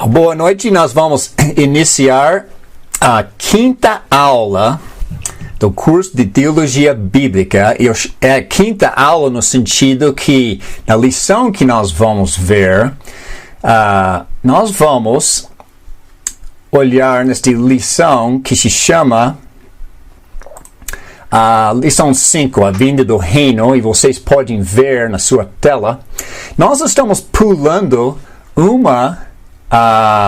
Boa noite, nós vamos iniciar a quinta aula do curso de Teologia Bíblica. É a quinta aula no sentido que, na lição que nós vamos ver, nós vamos olhar nesta lição que se chama lição 5, a vinda do reino, e vocês podem ver na sua tela. Nós estamos pulando uma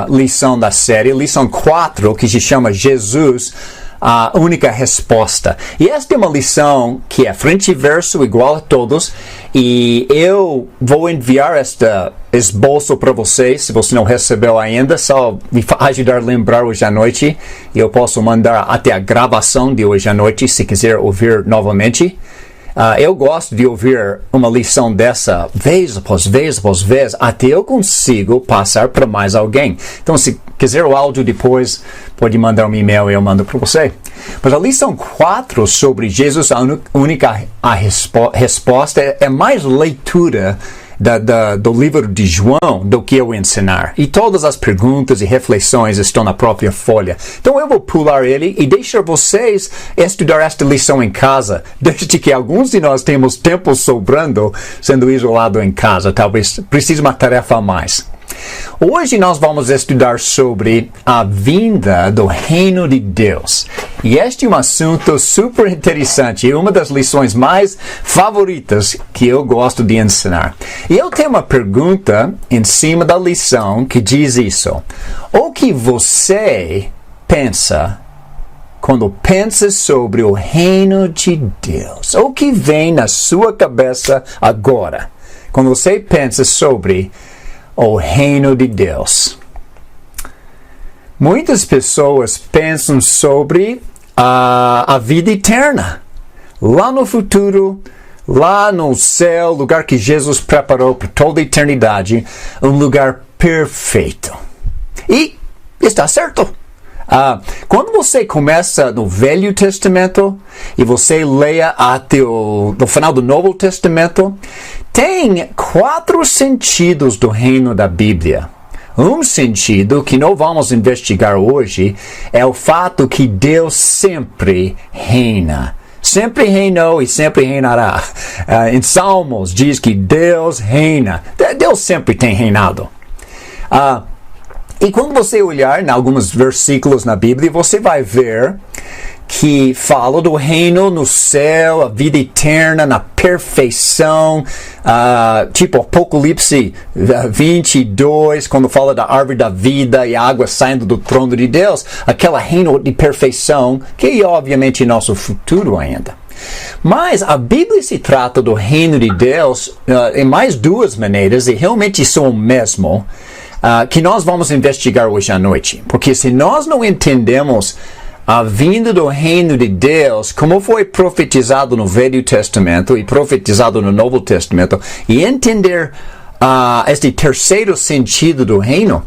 lição da série, lição 4, que se chama Jesus, a única resposta. E esta é uma lição que é frente e verso igual a todos, e eu vou enviar este esboço para vocês, se você não recebeu ainda, só me ajudar a lembrar hoje à noite. Eu posso mandar até a gravação de hoje à noite, se quiser ouvir novamente. Eu gosto de ouvir uma lição dessa vez após vez após vez, até eu consigo passar para mais alguém. Então, se quiser o áudio depois, pode mandar um e-mail e eu mando para você. Mas a lição 4 sobre Jesus, a única resposta, é mais leitura do livro de João do que eu ensinar. E todas as perguntas e reflexões estão na própria folha. Então eu vou pular ele e deixar vocês estudar esta lição em casa, desde que alguns de nós temos tempo sobrando sendo isolado em casa. Talvez precise uma tarefa a mais. Hoje nós vamos estudar sobre a vinda do reino de Deus. E este é um assunto super interessante, e uma das lições mais favoritas que eu gosto de ensinar. E eu tenho uma pergunta em cima da lição que diz isso. O que você pensa quando pensa sobre o reino de Deus? O que vem na sua cabeça agora, quando você pensa sobre o reino de Deus? Muitas pessoas pensam sobre a vida eterna, lá no futuro, lá no céu, lugar que Jesus preparou para toda a eternidade, um lugar perfeito. E está certo. Quando você começa no Velho Testamento e você leia até o final do Novo Testamento, tem 4 sentidos do reino da Bíblia. Um sentido que não vamos investigar hoje é o fato que Deus sempre reina. Sempre reinou e sempre reinará. Em Salmos diz que Deus reina. Deus sempre tem reinado. E quando você olhar em alguns versículos na Bíblia, você vai ver que fala do reino no céu, a vida eterna, na perfeição, tipo Apocalipse 22, quando fala da árvore da vida e a água saindo do trono de Deus, aquela reino de perfeição, que obviamente é nosso futuro ainda. Mas a Bíblia se trata do reino de Deus em mais 2 maneiras, e realmente são o mesmo, que nós vamos investigar hoje à noite. Porque se nós não entendemos a vinda do reino de Deus, como foi profetizado no Velho Testamento e profetizado no Novo Testamento, e entender este terceiro sentido do reino,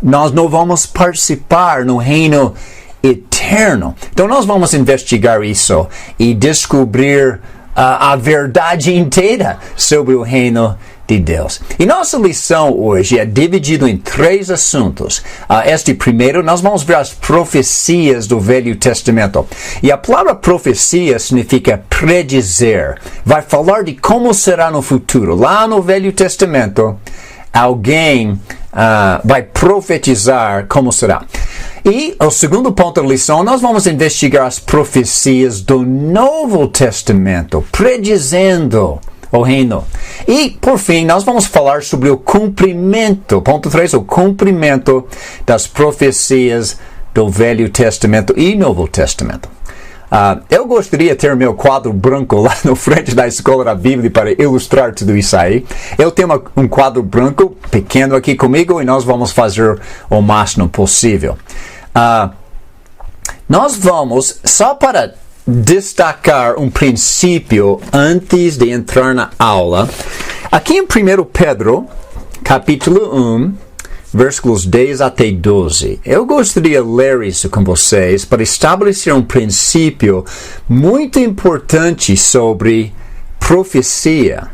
nós não vamos participar no reino eterno. Então nós vamos investigar isso e descobrir a verdade inteira sobre o reino de Deus. E nossa lição hoje é dividida em 3 assuntos. Este primeiro, nós vamos ver as profecias do Velho Testamento. E a palavra profecia significa predizer. Vai falar de como será no futuro. Lá no Velho Testamento, alguém vai profetizar como será. E o segundo ponto da lição, nós vamos investigar as profecias do Novo Testamento, predizendo o reino. E, por fim, nós vamos falar sobre o cumprimento, ponto 3, o cumprimento das profecias do Velho Testamento e Novo Testamento. Eu gostaria de ter meu quadro branco lá no frente da Escola da Bíblia para ilustrar tudo isso aí. Eu tenho um quadro branco pequeno aqui comigo e nós vamos fazer o máximo possível. Nós vamos, só para destacar um princípio antes de entrar na aula, aqui em 1 Pedro, capítulo 1, versículos 10 até 12. Eu gostaria de ler isso com vocês para estabelecer um princípio muito importante sobre profecia.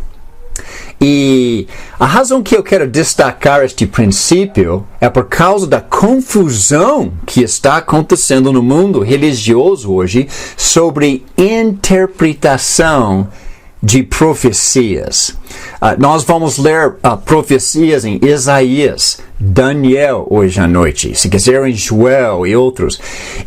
E a razão que eu quero destacar este princípio é por causa da confusão que está acontecendo no mundo religioso hoje sobre interpretação de profecias. Nós vamos ler profecias em Isaías, Daniel hoje à noite, se quiser em Joel e outros.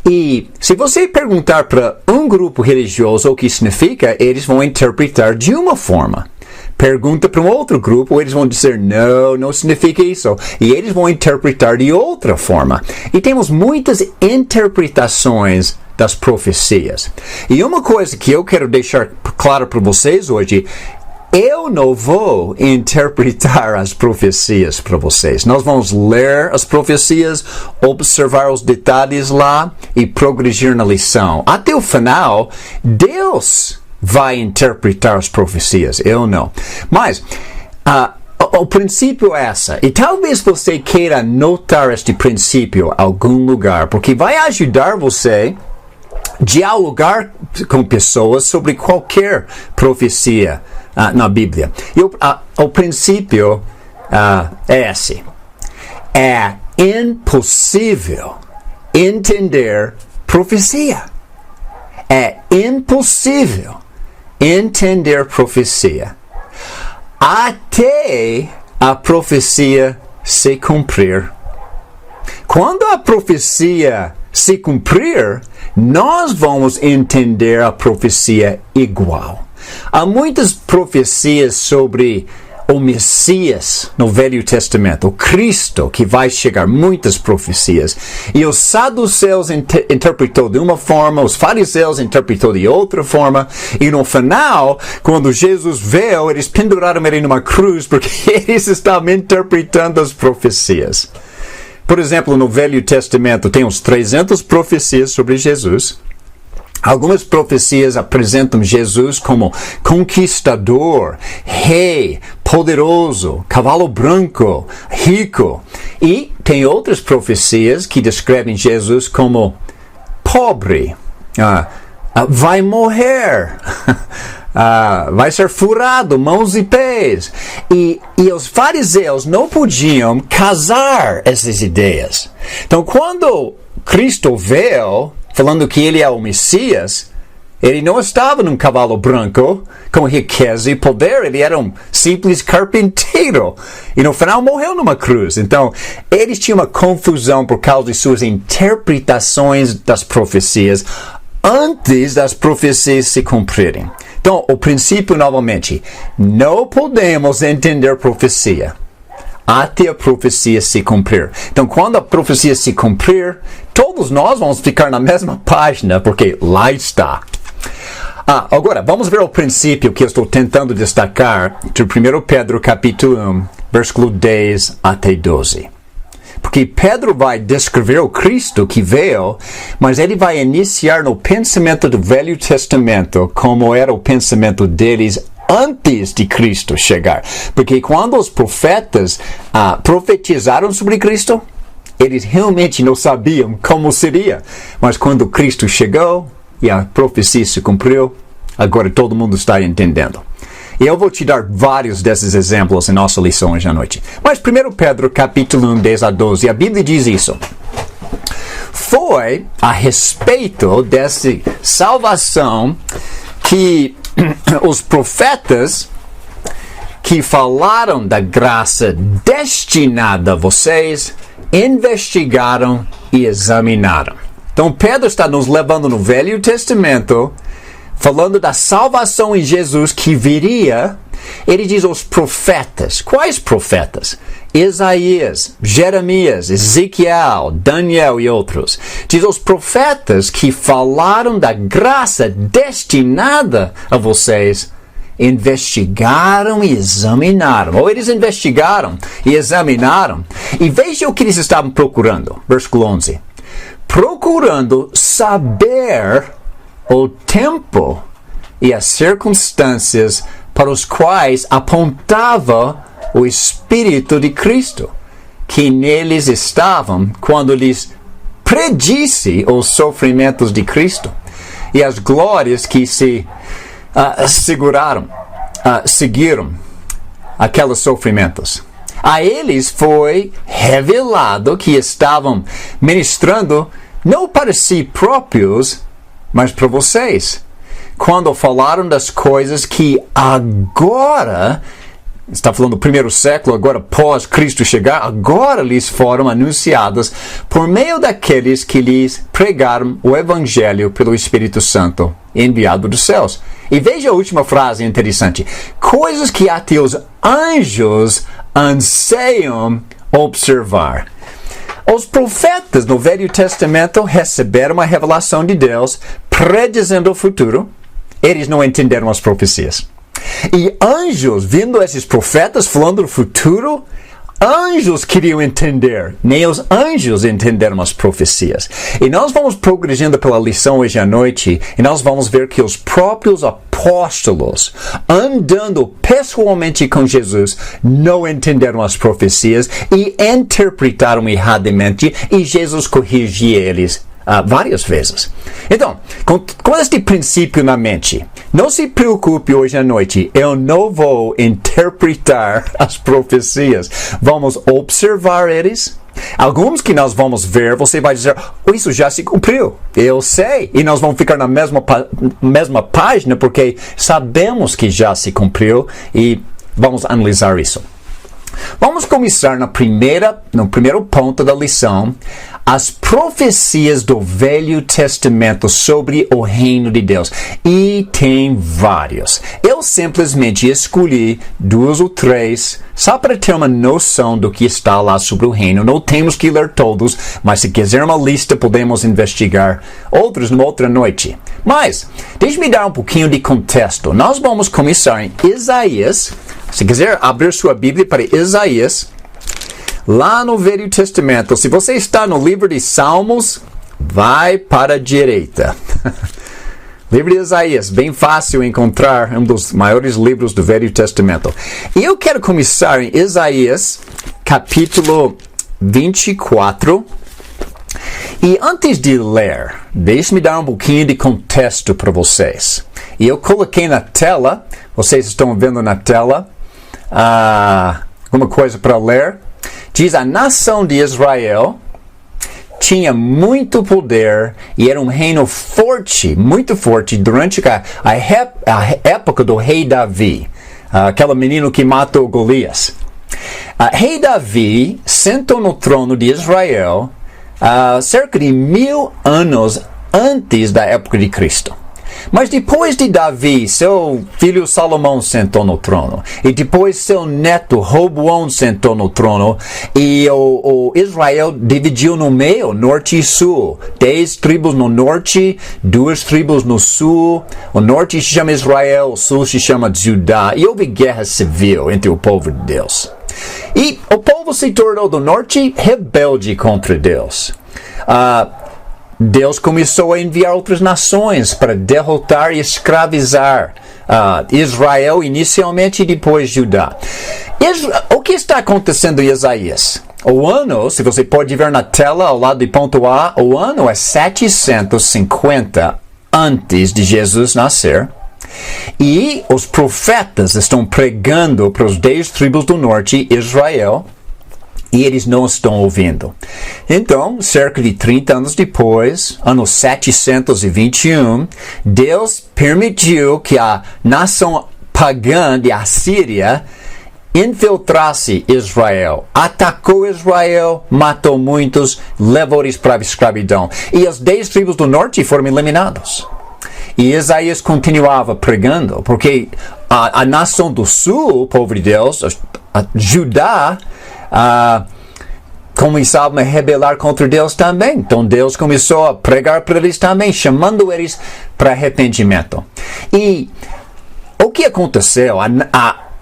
E se você perguntar para um grupo religioso o que significa, eles vão interpretar de uma forma. Pergunta para um outro grupo, eles vão dizer, não significa isso. E eles vão interpretar de outra forma. E temos muitas interpretações das profecias. E uma coisa que eu quero deixar claro para vocês hoje, eu não vou interpretar as profecias para vocês. Nós vamos ler as profecias, observar os detalhes lá e progredir na lição. Até o final, Deus vai interpretar as profecias, eu não. Mas o princípio é essa, e talvez você queira notar este princípio em algum lugar, porque vai ajudar você a dialogar com pessoas sobre qualquer profecia na Bíblia. E o princípio é esse. É impossível entender profecia. É impossível entender profecia até a profecia se cumprir. Quando a profecia se cumprir, nós vamos entender a profecia igual. Há muitas profecias sobre o Messias no Velho Testamento, o Cristo que vai chegar, muitas profecias. E os saduceus interpretou de uma forma, os fariseus interpretou de outra forma, e no final, quando Jesus veio, eles penduraram ele numa cruz porque eles estavam interpretando as profecias. Por exemplo, no Velho Testamento tem uns 300 profecias sobre Jesus. Algumas profecias apresentam Jesus como conquistador, rei, poderoso, cavalo branco, rico. E tem outras profecias que descrevem Jesus como pobre, vai morrer, vai ser furado, mãos e pés. E os fariseus não podiam casar essas ideias. Então, quando Cristo veio, falando que ele é o Messias, ele não estava num cavalo branco com riqueza e poder, ele era um simples carpinteiro. E no final morreu numa cruz. Então, eles tinham uma confusão por causa de suas interpretações das profecias antes das profecias se cumprirem. Então, o princípio, novamente, não podemos entender profecia até a profecia se cumprir. Então, quando a profecia se cumprir, todos nós vamos ficar na mesma página, porque lá está. Agora, vamos ver o princípio que eu estou tentando destacar de 1 Pedro capítulo 1, versículo 10 até 12. Porque Pedro vai descrever o Cristo que veio, mas ele vai iniciar no pensamento do Velho Testamento, como era o pensamento deles antes de Cristo chegar. Porque quando os profetas profetizaram sobre Cristo, eles realmente não sabiam como seria. Mas quando Cristo chegou e a profecia se cumpriu, agora todo mundo está entendendo. E eu vou te dar vários desses exemplos em nossa lição hoje à noite. Mas 1 Pedro capítulo 1, 10 a 12, a Bíblia diz isso. Foi a respeito dessa salvação que os profetas que falaram da graça destinada a vocês investigaram e examinaram. Então Pedro está nos levando no Velho Testamento, falando da salvação em Jesus que viria. Ele diz aos profetas. Quais profetas? Isaías, Jeremias, Ezequiel, Daniel e outros. Diz aos profetas que falaram da graça destinada a vocês, investigaram e examinaram. Ou eles investigaram e examinaram. E veja o que eles estavam procurando. Versículo 11. Procurando saber o tempo e as circunstâncias para os quais apontava o Espírito de Cristo, que neles estavam quando lhes predisse os sofrimentos de Cristo e as glórias que se seguiram. aqueles sofrimentos. A eles foi revelado que estavam ministrando não para si próprios, mas para vocês. Quando falaram das coisas que agora, está falando do primeiro século, agora pós Cristo chegar, agora lhes foram anunciadas por meio daqueles que lhes pregaram o Evangelho pelo Espírito Santo enviado dos céus. E veja a última frase interessante. Coisas que até os anjos anseiam observar. Os profetas no Velho Testamento receberam a revelação de Deus predizendo o futuro. Eles não entenderam as profecias. E anjos, vendo esses profetas falando do futuro, anjos queriam entender. Nem os anjos entenderam as profecias. E nós vamos progredindo pela lição hoje à noite, e nós vamos ver que os próprios apóstolos, andando pessoalmente com Jesus, não entenderam as profecias e interpretaram erradamente, e Jesus corrigia eles várias vezes. Então, com este princípio na mente, não se preocupe hoje à noite, eu não vou interpretar as profecias. Vamos observar eles. Alguns que nós vamos ver, você vai dizer, isso já se cumpriu. Eu sei. E nós vamos ficar na mesma página, porque sabemos que já se cumpriu e vamos analisar isso. Vamos começar no primeiro ponto da lição, as profecias do Velho Testamento sobre o reino de Deus. E tem vários. Eu simplesmente escolhi 2 ou 3, só para ter uma noção do que está lá sobre o reino. Não temos que ler todos, mas se quiser uma lista, podemos investigar outros numa outra noite. Mas, deixe-me dar um pouquinho de contexto. Nós vamos começar em Isaías. Se quiser abrir sua Bíblia para Isaías, lá no Velho Testamento, se você está no livro de Salmos, vai para a direita. Livro de Isaías, bem fácil encontrar, um dos maiores livros do Velho Testamento. E eu quero começar em Isaías, capítulo 24. E antes de ler, deixe-me dar um pouquinho de contexto para vocês. E eu coloquei na tela, vocês estão vendo na tela, alguma coisa para ler. Diz, a nação de Israel tinha muito poder e era um reino forte, muito forte, durante a época do rei Davi, aquele menino que matou Golias. Rei Davi sentou no trono de Israel cerca de 1000 anos antes da época de Cristo. Mas depois de Davi, seu filho Salomão sentou no trono. E depois seu neto Roboão sentou no trono. E o Israel dividiu no meio, norte e sul. 10 tribos no norte, 2 tribos no sul. O norte se chama Israel, o sul se chama Judá. E houve guerra civil entre o povo de Deus. E o povo se tornou do norte rebelde contra Deus. Deus começou a enviar outras nações para derrotar e escravizar Israel inicialmente e depois Judá. O que está acontecendo em Isaías? O ano, se você pode ver na tela ao lado de ponto A, o ano é 750 antes de Jesus nascer. E os profetas estão pregando para os 10 tribos do norte, Israel, e eles não estão ouvindo. Então, cerca de 30 anos depois, ano 721, Deus permitiu que a nação pagã de Assíria infiltrasse Israel, atacou Israel, matou muitos, levou eles para a escravidão. E as 10 tribos do norte foram eliminados. E Isaías continuava pregando, porque a nação do sul, o povo de Deus, Judá, começavam a rebelar contra Deus também. Então Deus começou a pregar para eles também, chamando eles para arrependimento. E o que aconteceu?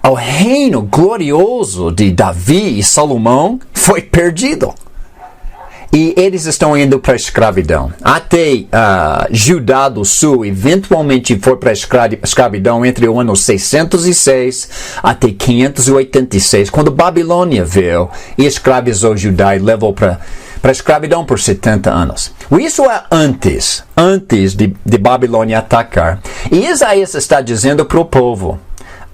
O reino glorioso de Davi e Salomão foi perdido. E eles estão indo para a escravidão. Até Judá do Sul eventualmente foi para a escravidão entre o ano 606 até 586, quando Babilônia veio e escravizou Judá e levou para a escravidão por 70 anos. Isso é antes de Babilônia atacar. E Isaías está dizendo para o povo,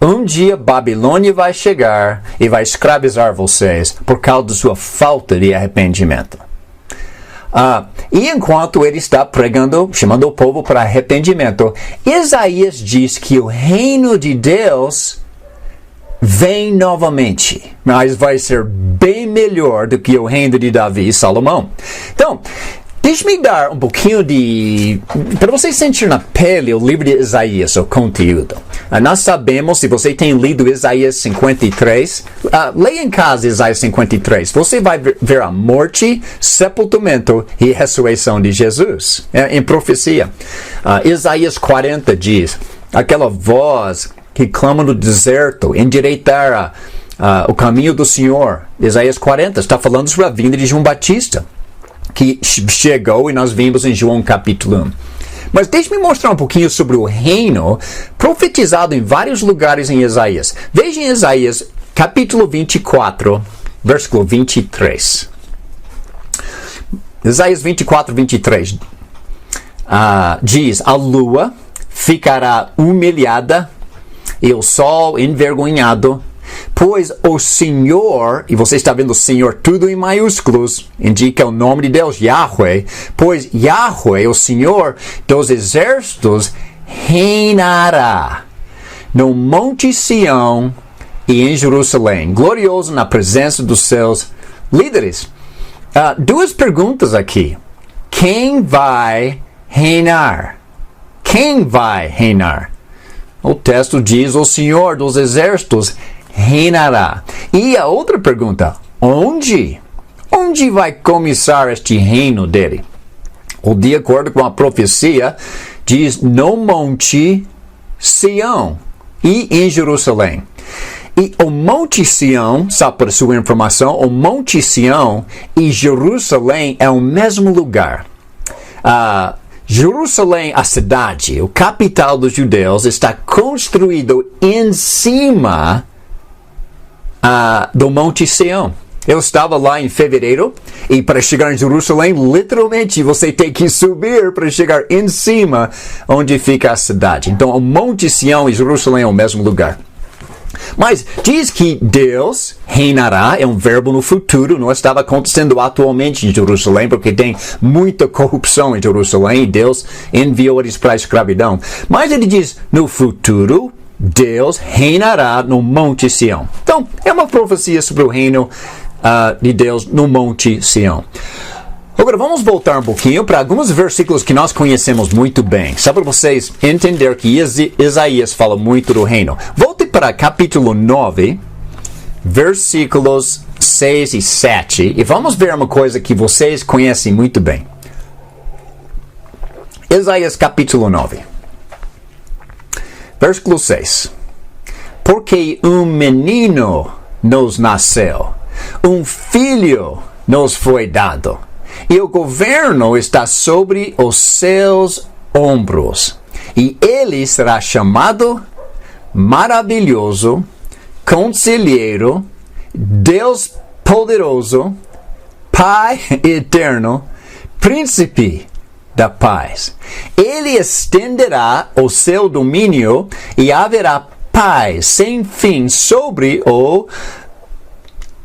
Um dia Babilônia vai chegar e vai escravizar vocês por causa da sua falta de arrependimento. E enquanto ele está pregando, chamando o povo para arrependimento, Isaías diz que o reino de Deus vem novamente, mas vai ser bem melhor do que o reino de Davi e Salomão. Então, deixe-me dar um pouquinho para você sentir na pele o livro de Isaías, o conteúdo. Nós sabemos, se você tem lido Isaías 53, leia em casa Isaías 53. Você vai ver a morte, sepultamento e ressurreição de Jesus, em profecia. Isaías 40 diz, aquela voz que clama no deserto, endireitar o caminho do Senhor. Isaías 40 está falando sobre a vinda de João Batista, que chegou e nós vimos em João capítulo 1. Mas deixe-me mostrar um pouquinho sobre o reino profetizado em vários lugares em Isaías. Veja em Isaías capítulo 24, versículo 23. Isaías 24, 23 diz, a lua ficará humilhada e o sol envergonhado, pois o Senhor, e você está vendo o Senhor tudo em maiúsculos, indica o nome de Deus, Yahweh, pois Yahweh, o Senhor dos exércitos, reinará no Monte Sião e em Jerusalém, glorioso na presença dos seus líderes. Duas perguntas aqui. Quem vai reinar? Quem vai reinar? O texto diz, o Senhor dos exércitos reinará. E a outra pergunta, onde? Onde vai começar este reino dele? Ou de acordo com a profecia, diz no Monte Sião e em Jerusalém. E o Monte Sião, só para sua informação, o Monte Sião e Jerusalém é o mesmo lugar. Jerusalém, a cidade, o capital dos judeus, está construído em cima do Monte Sião. Eu estava lá em fevereiro e para chegar em Jerusalém, literalmente você tem que subir para chegar em cima onde fica a cidade. Então o Monte Sião e Jerusalém é o mesmo lugar. Mas diz que Deus reinará, é um verbo no futuro, não estava acontecendo atualmente em Jerusalém, porque tem muita corrupção em Jerusalém e Deus enviou eles para a escravidão. Mas ele diz, no futuro, Deus reinará no Monte Sião. Então, é uma profecia sobre o reino de Deus no Monte Sião. Agora, vamos voltar um pouquinho para alguns versículos que nós conhecemos muito bem, só para vocês entenderem que Isaías fala muito do reino. Volte para capítulo 9, versículos 6 e 7, e vamos ver uma coisa que vocês conhecem muito bem. Isaías capítulo 9, versículo 6. Porque um menino nos nasceu, um filho nos foi dado, e o governo está sobre os seus ombros. E ele será chamado Maravilhoso, Conselheiro, Deus Poderoso, Pai Eterno, Príncipe da Paz. Ele estenderá o seu domínio e haverá paz sem fim sobre o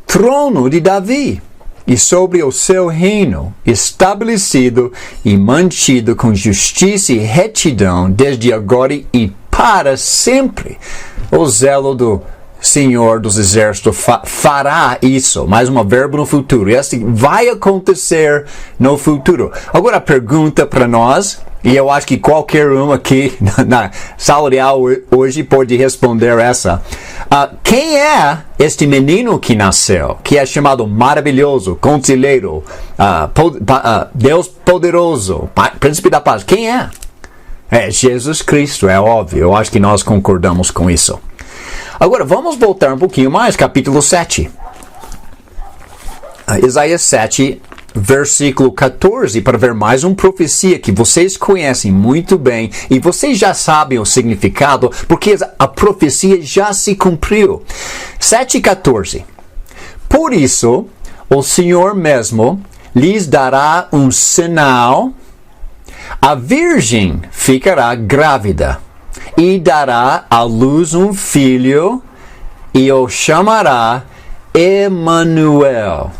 trono de Davi e sobre o seu reino, estabelecido e mantido com justiça e retidão desde agora e para sempre. O zelo do Senhor dos Exércitos fará isso. Mais um verbo no futuro. Isso vai acontecer no futuro. Agora a pergunta para nós, e eu acho que qualquer um aqui na sala de aula hoje pode responder essa. Quem é este menino que nasceu, que é chamado Maravilhoso, Conselheiro, Deus Poderoso, Príncipe da Paz? Quem é? É Jesus Cristo, é óbvio. Eu acho que nós concordamos com isso. Agora, vamos voltar um pouquinho mais, capítulo 7. Isaías 7, versículo 14, para ver mais uma profecia que vocês conhecem muito bem e vocês já sabem o significado, porque a profecia já se cumpriu. 7:14. Por isso, o Senhor mesmo lhes dará um sinal, a virgem ficará grávida e dará à luz um filho e o chamará Emanuel.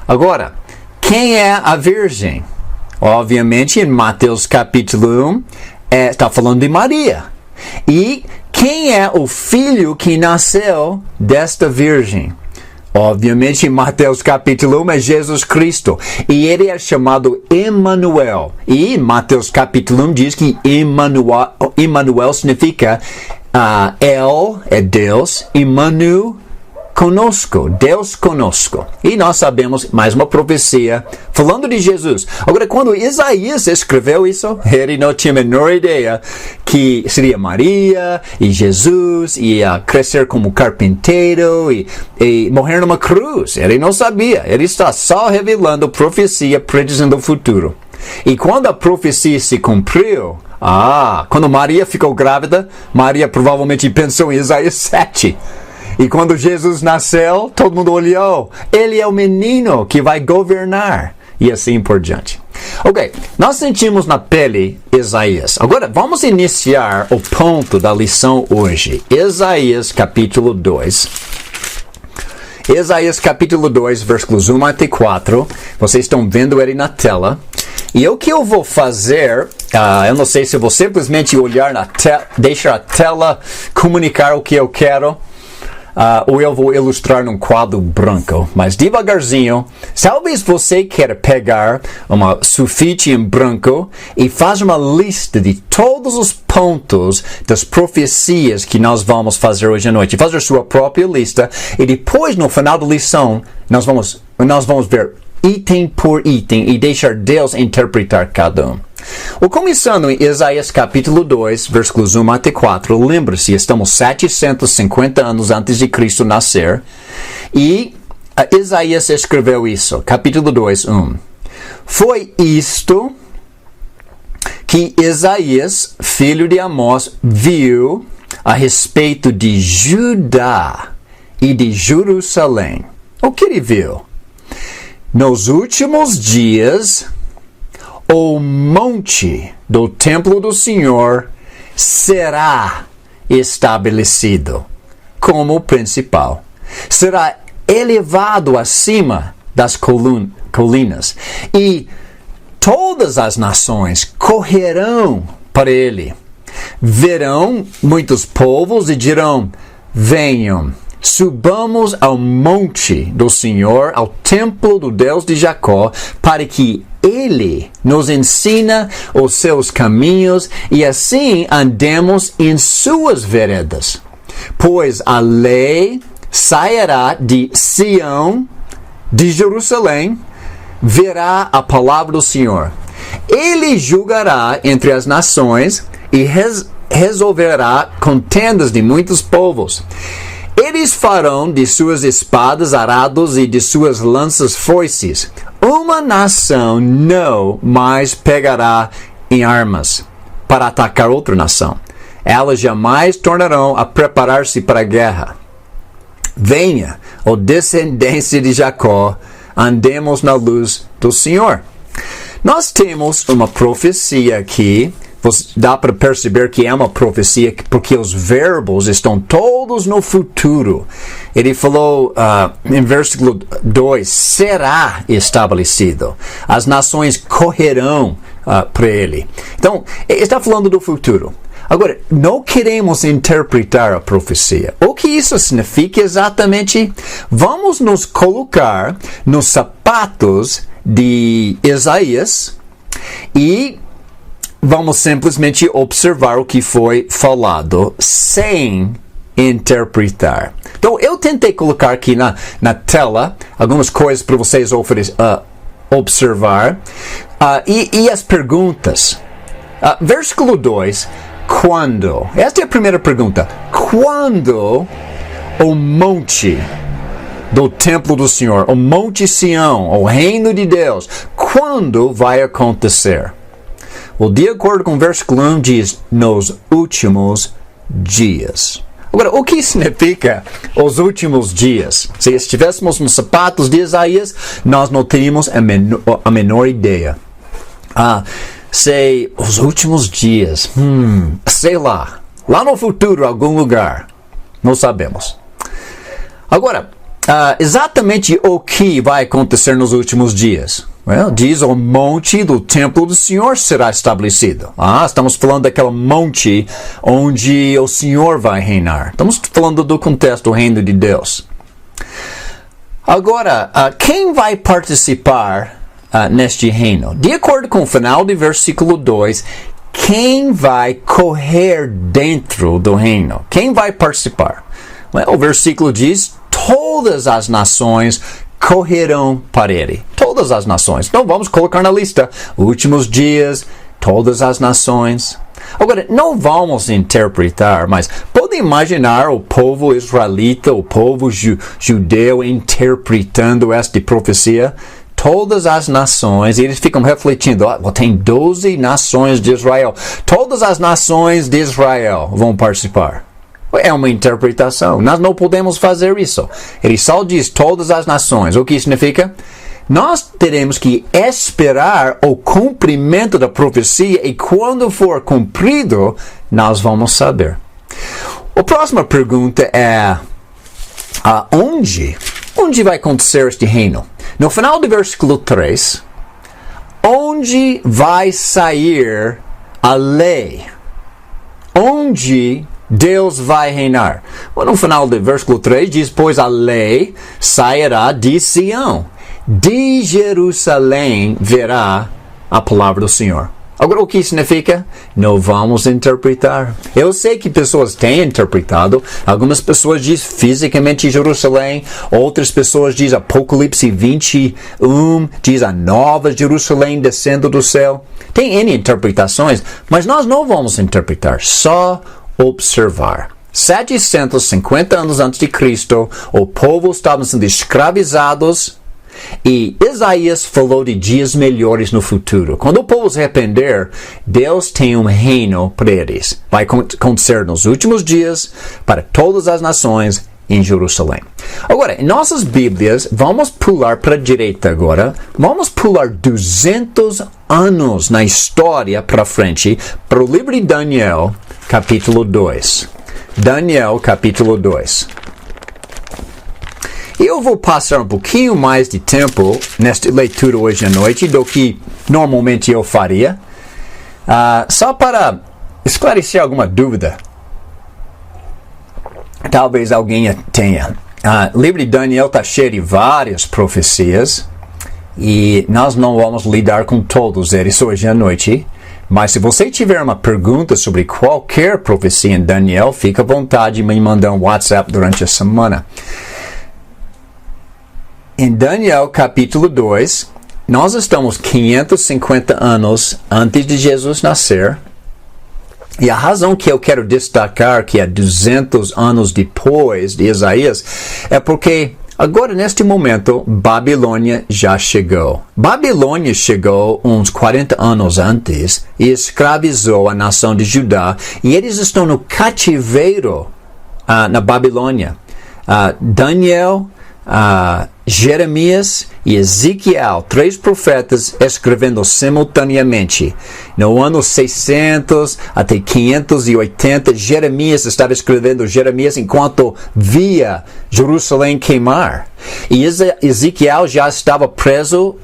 Agora, quem é a virgem? Obviamente, em Mateus capítulo 1, está falando de Maria. E quem é o filho que nasceu desta virgem? Obviamente, em Mateus capítulo 1 é Jesus Cristo. E ele é chamado Emanuel. E Mateus capítulo 1 diz que Emanuel significa El é Deus, Emmanuel conosco, Deus conosco. E nós sabemos mais uma profecia falando de Jesus. Agora, quando Isaías escreveu isso, ele não tinha a menor ideia que seria Maria e Jesus, ia crescer como carpinteiro e morrer numa cruz. Ele não sabia. Ele está só revelando profecia, predizendo o futuro. E quando a profecia se cumpriu, quando Maria ficou grávida, Maria provavelmente pensou em Isaías 7. E quando Jesus nasceu, todo mundo olhou. Ele é o menino que vai governar. E assim por diante. Ok, nós sentimos na pele Isaías. Agora, vamos iniciar o ponto da lição hoje. Isaías capítulo 2. Isaías capítulo 2, versículos 1 até 4. Vocês estão vendo ele na tela. E o que eu vou fazer, eu não sei se eu vou simplesmente olhar na tela, deixar a tela comunicar o que eu quero. Ou eu vou ilustrar num quadro branco, mas devagarzinho. Talvez você queira pegar uma sulfite em branco e fazer uma lista de todos os pontos das profecias que nós vamos fazer hoje à noite. Fazer sua própria lista e depois, no final da lição, nós vamos ver item por item e deixar Deus interpretar cada um. Começando em Isaías capítulo 2, versículos 1 até 4, lembre-se, estamos 750 anos antes de Cristo nascer, e Isaías escreveu isso, capítulo 2, 1. Foi isto que Isaías, filho de Amós, viu a respeito de Judá e de Jerusalém. O que ele viu? Nos últimos dias, o monte do templo do Senhor será estabelecido como principal. Será elevado acima das colinas. E todas as nações correrão para ele. Verão muitos povos e dirão: venham, subamos ao monte do Senhor, ao templo do Deus de Jacó, para que Ele nos ensina os seus caminhos e assim andemos em suas veredas. Pois a lei sairá de Sião, de Jerusalém, verá a palavra do Senhor. Ele julgará entre as nações e resolverá contendas de muitos povos. Eles farão de suas espadas arados e de suas lanças foices. Uma nação não mais pegará em armas para atacar outra nação. Elas jamais tornarão a preparar-se para a guerra. Venha, ó descendência de Jacó, andemos na luz do Senhor. Nós temos uma profecia aqui. Dá para perceber que é uma profecia porque os verbos estão todos no futuro. Ele falou em versículo 2, será estabelecido. As nações correrão para ele. Então, ele está falando do futuro. Agora, não queremos interpretar a profecia. O que isso significa exatamente? Vamos nos colocar nos sapatos de Isaías e vamos simplesmente observar o que foi falado sem interpretar. Então, eu tentei colocar aqui na tela algumas coisas para vocês observar. E as perguntas. Versículo 2. Quando? Esta é a primeira pergunta. Quando o monte do templo do Senhor, o monte Sião, o reino de Deus, quando vai acontecer? De acordo com o versículo 1, diz, nos últimos dias. Agora, o que significa os últimos dias? Se estivéssemos nos sapatos de Isaías, nós não teríamos a menor ideia. Sei, os últimos dias, sei lá. Lá no futuro, algum lugar. Não sabemos. Agora, exatamente o que vai acontecer nos últimos dias? Diz o monte do templo do Senhor será estabelecido. Estamos falando daquele monte onde o Senhor vai reinar. Estamos falando do contexto do reino de Deus. Agora, quem vai participar neste reino? De acordo com o final do versículo 2, quem vai correr dentro do reino? Quem vai participar? O versículo diz, todas as nações correrão para ele. Todas as nações. Então vamos colocar na lista. Últimos dias, todas as nações. Agora, não vamos interpretar, mas pode imaginar o povo israelita, o povo judeu interpretando esta profecia? Todas as nações, e eles ficam refletindo, tem 12 nações de Israel. Todas as nações de Israel vão participar. É uma interpretação. Nós não podemos fazer isso. Ele só diz todas as nações. O que significa? Nós teremos que esperar o cumprimento da profecia e quando for cumprido, nós vamos saber. A próxima pergunta é, onde vai acontecer este reino? No final do versículo 3, onde vai sair a lei? Onde Deus vai reinar? No final do versículo 3 diz, pois a lei sairá de Sião. De Jerusalém verá a palavra do Senhor. Agora, o que significa? Não vamos interpretar. Eu sei que pessoas têm interpretado. Algumas pessoas dizem fisicamente Jerusalém. Outras pessoas dizem Apocalipse 21. Diz a nova Jerusalém descendo do céu. Tem N interpretações, mas nós não vamos interpretar. Só observar. 750 anos antes de Cristo, o povo estava sendo escravizados. E Isaías falou de dias melhores no futuro. Quando o povo se arrepender, Deus tem um reino para eles. Vai acontecer nos últimos dias, para todas as nações, em Jerusalém. Agora, em nossas Bíblias, vamos pular para a direita agora. Vamos pular 200 anos na história para frente, para o livro de Daniel, capítulo 2. Daniel, capítulo 2. Eu vou passar um pouquinho mais de tempo nesta leitura hoje à noite do que normalmente eu faria, só para esclarecer alguma dúvida. Talvez alguém tenha. O livro de Daniel está cheio de várias profecias e nós não vamos lidar com todos eles hoje à noite. Mas se você tiver uma pergunta sobre qualquer profecia em Daniel, fica à vontade de me mandar um WhatsApp durante a semana. Em Daniel capítulo 2, nós estamos 550 anos antes de Jesus nascer. E a razão que eu quero destacar que é 200 anos depois de Isaías é porque agora, neste momento, Babilônia já chegou. Babilônia chegou uns 40 anos antes e escravizou a nação de Judá. E eles estão no cativeiro na Babilônia. Daniel, Jeremias e Ezequiel, 3 profetas escrevendo simultaneamente. No ano 600 até 580, Jeremias estava escrevendo Jeremias enquanto via Jerusalém queimar. E Ezequiel já estava preso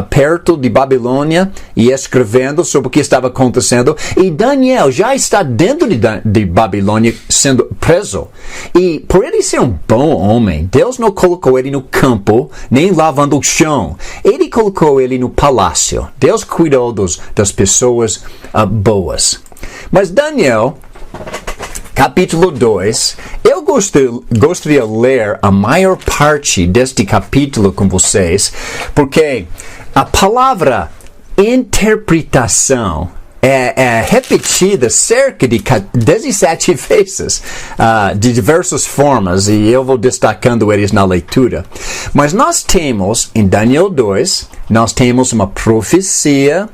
perto de Babilônia e escrevendo sobre o que estava acontecendo. E Daniel já está dentro de Babilônia sendo preso. E por ele ser um bom homem, Deus não colocou ele no campo, nem lavando o chão. Ele colocou ele no palácio. Deus cuidou das pessoas boas. Mas Daniel, capítulo 2, eu gostaria de ler a maior parte deste capítulo com vocês, porque a palavra interpretação é repetida cerca de 17 vezes, de diversas formas, e eu vou destacando eles na leitura. Mas nós temos, em Daniel 2, nós temos uma profecia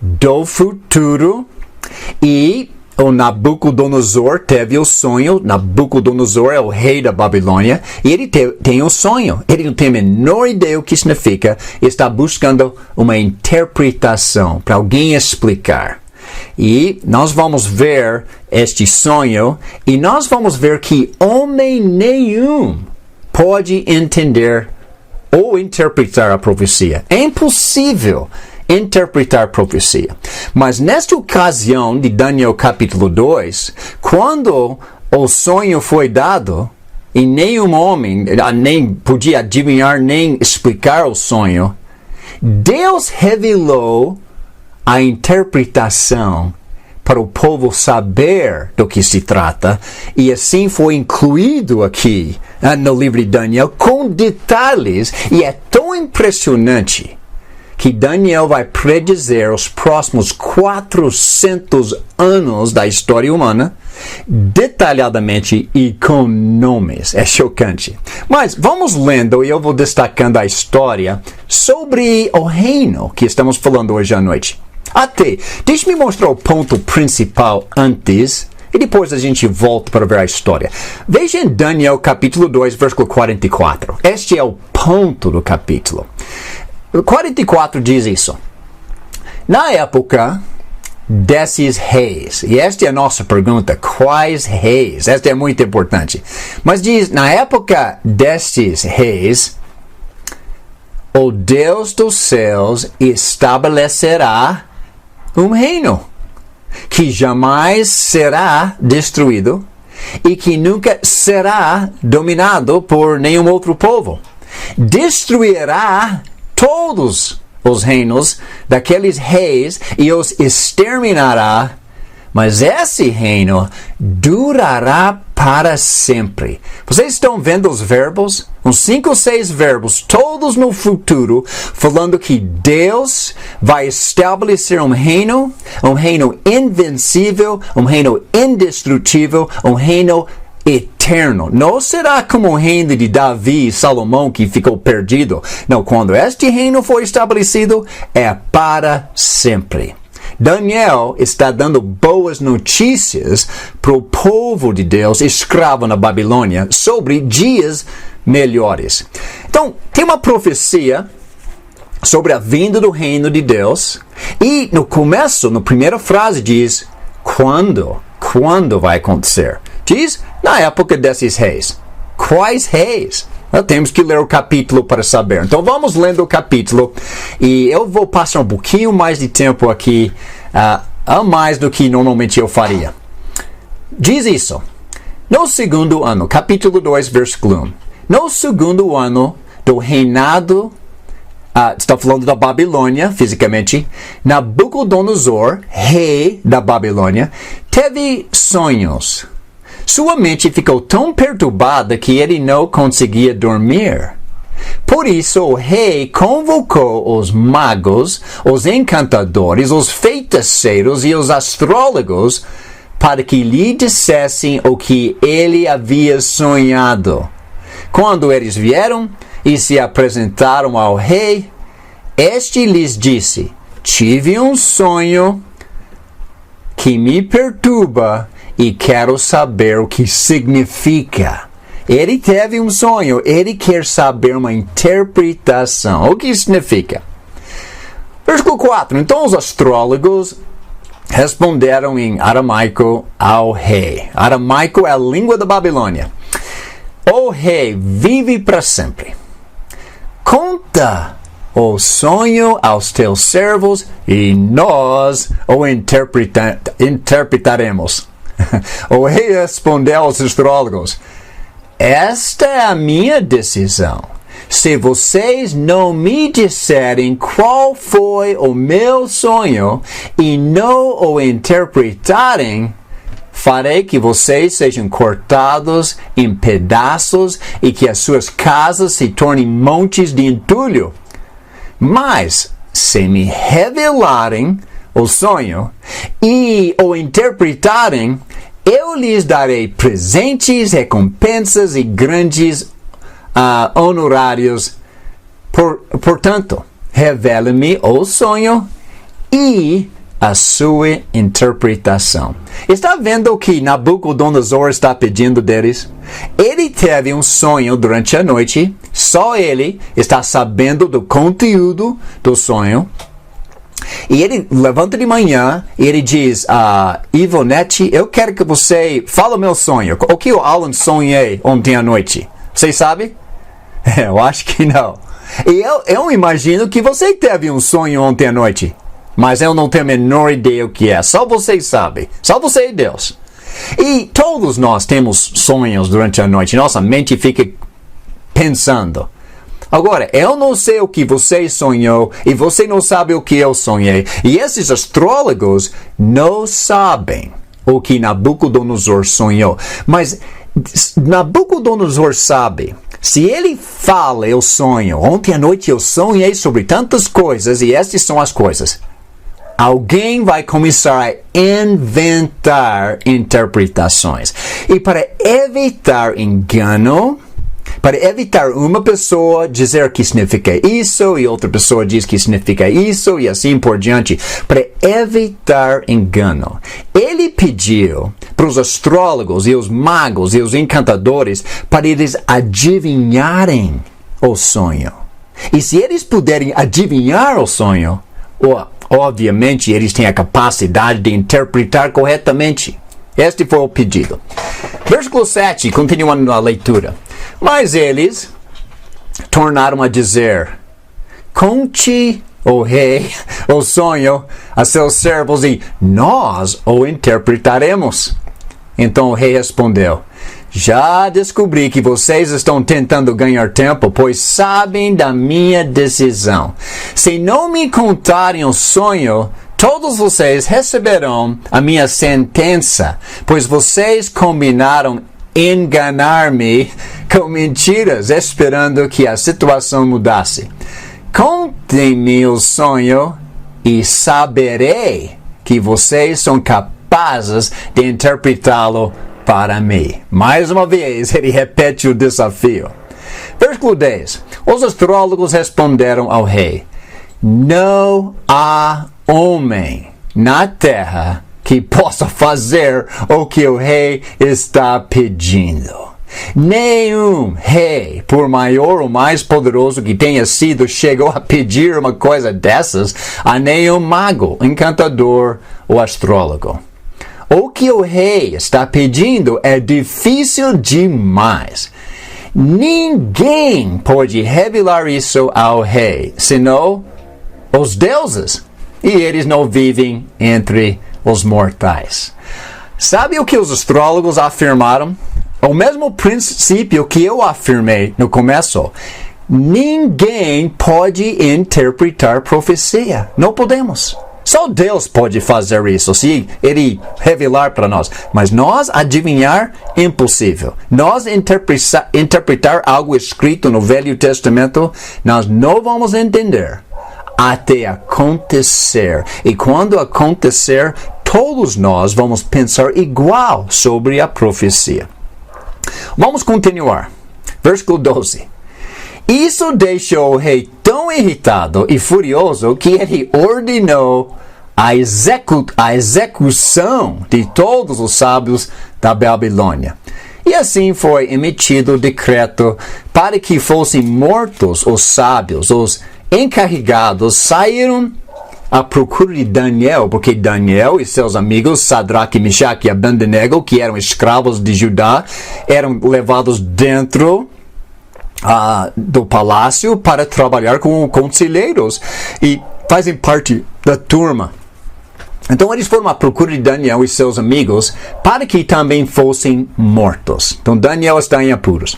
do futuro, e o Nabucodonosor teve o sonho. Nabucodonosor é o rei da Babilônia, e ele tem um sonho. Ele não tem a menor ideia o que significa, está buscando uma interpretação para alguém explicar. E nós vamos ver este sonho e nós vamos ver que homem nenhum pode entender ou interpretar a profecia. É impossível interpretar a profecia. Mas nesta ocasião de Daniel capítulo 2, quando o sonho foi dado, e nenhum homem nem podia adivinhar nem explicar o sonho, Deus revelou a interpretação para o povo saber do que se trata, e assim foi incluído aqui no livro de Daniel com detalhes, e é tão impressionante que Daniel vai predizer os próximos 400 anos da história humana, detalhadamente e com nomes. É chocante. Mas vamos lendo e eu vou destacando a história sobre o reino que estamos falando hoje à noite. Deixe-me mostrar o ponto principal antes e depois a gente volta para ver a história. Veja em Daniel capítulo 2, versículo 44. Este é o ponto do capítulo. 44 diz isso. Na época desses reis, e esta é a nossa pergunta, quais reis? Esta é muito importante. Mas diz, na época destes reis, o Deus dos céus estabelecerá um reino que jamais será destruído e que nunca será dominado por nenhum outro povo. Destruirá todos os reinos daqueles reis e os exterminará, mas esse reino durará para sempre. Vocês estão vendo os verbos? Uns 5 ou 6 verbos, todos no futuro, falando que Deus vai estabelecer um reino invencível, um reino indestrutível, um reino eterno. Não será como o reino de Davi e Salomão que ficou perdido. Não, quando este reino for estabelecido, é para sempre. Daniel está dando boas notícias para o povo de Deus escravo na Babilônia sobre dias melhores. Então, tem uma profecia sobre a vinda do reino de Deus e no começo, na primeira frase diz, quando vai acontecer? Diz, na época desses reis. Quais reis? Temos que ler o capítulo para saber. Então vamos lendo o capítulo e eu vou passar um pouquinho mais de tempo aqui, a mais do que normalmente eu faria. Diz isso. No segundo ano, capítulo 2, versículo 1. No segundo ano do reinado, está falando da Babilônia, fisicamente, Nabucodonosor, rei da Babilônia, teve sonhos. Sua mente ficou tão perturbada que ele não conseguia dormir. Por isso, o rei convocou os magos, os encantadores, os feiticeiros e os astrólogos para que lhe dissessem o que ele havia sonhado. Quando eles vieram e se apresentaram ao rei, este lhes disse: tive um sonho que me perturba e quero saber o que significa. Ele teve um sonho, ele quer saber uma interpretação. O que significa? Versículo 4. Então os astrólogos responderam em aramaico ao rei. Aramaico é a língua da Babilônia. O rei vive para sempre. Conta o sonho aos teus servos e nós o interpretaremos. O rei respondeu aos astrólogos: esta é a minha decisão. Se vocês não me disserem qual foi o meu sonho e não o interpretarem, farei que vocês sejam cortados em pedaços e que as suas casas se tornem montes de entulho. Mas, se me revelarem o sonho e o interpretarem, eu lhes darei presentes, recompensas e grandes honorários. Portanto, revele-me o sonho e a sua interpretação. Está vendo o que Nabucodonosor está pedindo deles? Ele teve um sonho durante a noite, só ele está sabendo do conteúdo do sonho. E ele levanta de manhã e ele diz, Ivonete, eu quero que você fale o meu sonho. O que o Alan sonhei ontem à noite? Você sabe? Eu acho que não. E eu imagino que você teve um sonho ontem à noite. Mas eu não tenho a menor ideia o que é. Só você sabe. Só você e Deus. E todos nós temos sonhos durante a noite. Nossa mente fica pensando. Agora, eu não sei o que você sonhou e você não sabe o que eu sonhei. E esses astrólogos não sabem o que Nabucodonosor sonhou. Mas Nabucodonosor sabe. Se ele fala, eu sonho. Ontem à noite eu sonhei sobre tantas coisas e estas são as coisas. Alguém vai começar a inventar interpretações. E para evitar engano, para evitar uma pessoa dizer que significa isso e outra pessoa diz que significa isso e assim por diante, para evitar engano, ele pediu para os astrólogos e os magos e os encantadores para eles adivinharem o sonho. E se eles puderem adivinhar o sonho, obviamente, eles têm a capacidade de interpretar corretamente. Este foi o pedido. Versículo 7, continuando a leitura. Mas eles tornaram a dizer, conte, o rei, o sonho a seus servos e nós o interpretaremos. Então o rei respondeu, já descobri que vocês estão tentando ganhar tempo, pois sabem da minha decisão. Se não me contarem o sonho, todos vocês receberão a minha sentença, pois vocês combinaram enganar-me com mentiras, esperando que a situação mudasse. Contem-me o sonho e saberei que vocês são capazes de interpretá-lo para mim. Mais uma vez, ele repete o desafio. Versículo 10. Os astrólogos responderam ao rei, não há homem na terra que possa fazer o que o rei está pedindo. Nenhum rei, por maior ou mais poderoso que tenha sido, chegou a pedir uma coisa dessas a nenhum mago, encantador ou astrólogo. O que o rei está pedindo é difícil demais. Ninguém pode revelar isso ao rei, senão os deuses. E eles não vivem entre os mortais. Sabe o que os astrólogos afirmaram? O mesmo princípio que eu afirmei no começo. Ninguém pode interpretar profecia. Não podemos. Só Deus pode fazer isso, se Ele revelar para nós. Mas nós adivinhar, impossível. Nós interpretar algo escrito no Velho Testamento, nós não vamos entender até acontecer. E quando acontecer, todos nós vamos pensar igual sobre a profecia. Vamos continuar. Versículo 12. Isso deixou o rei tão irritado e furioso que ele ordenou a execução de todos os sábios da Babilônia. E assim foi emitido o decreto para que fossem mortos os sábios. Os encarregados saíram à procura de Daniel, porque Daniel e seus amigos, Sadraque, Mesaque e Abednego, que eram escravos de Judá, eram levados dentro do palácio para trabalhar com conselheiros e fazem parte da turma. Então eles foram à procura de Daniel e seus amigos para que também fossem mortos. Então Daniel está em apuros.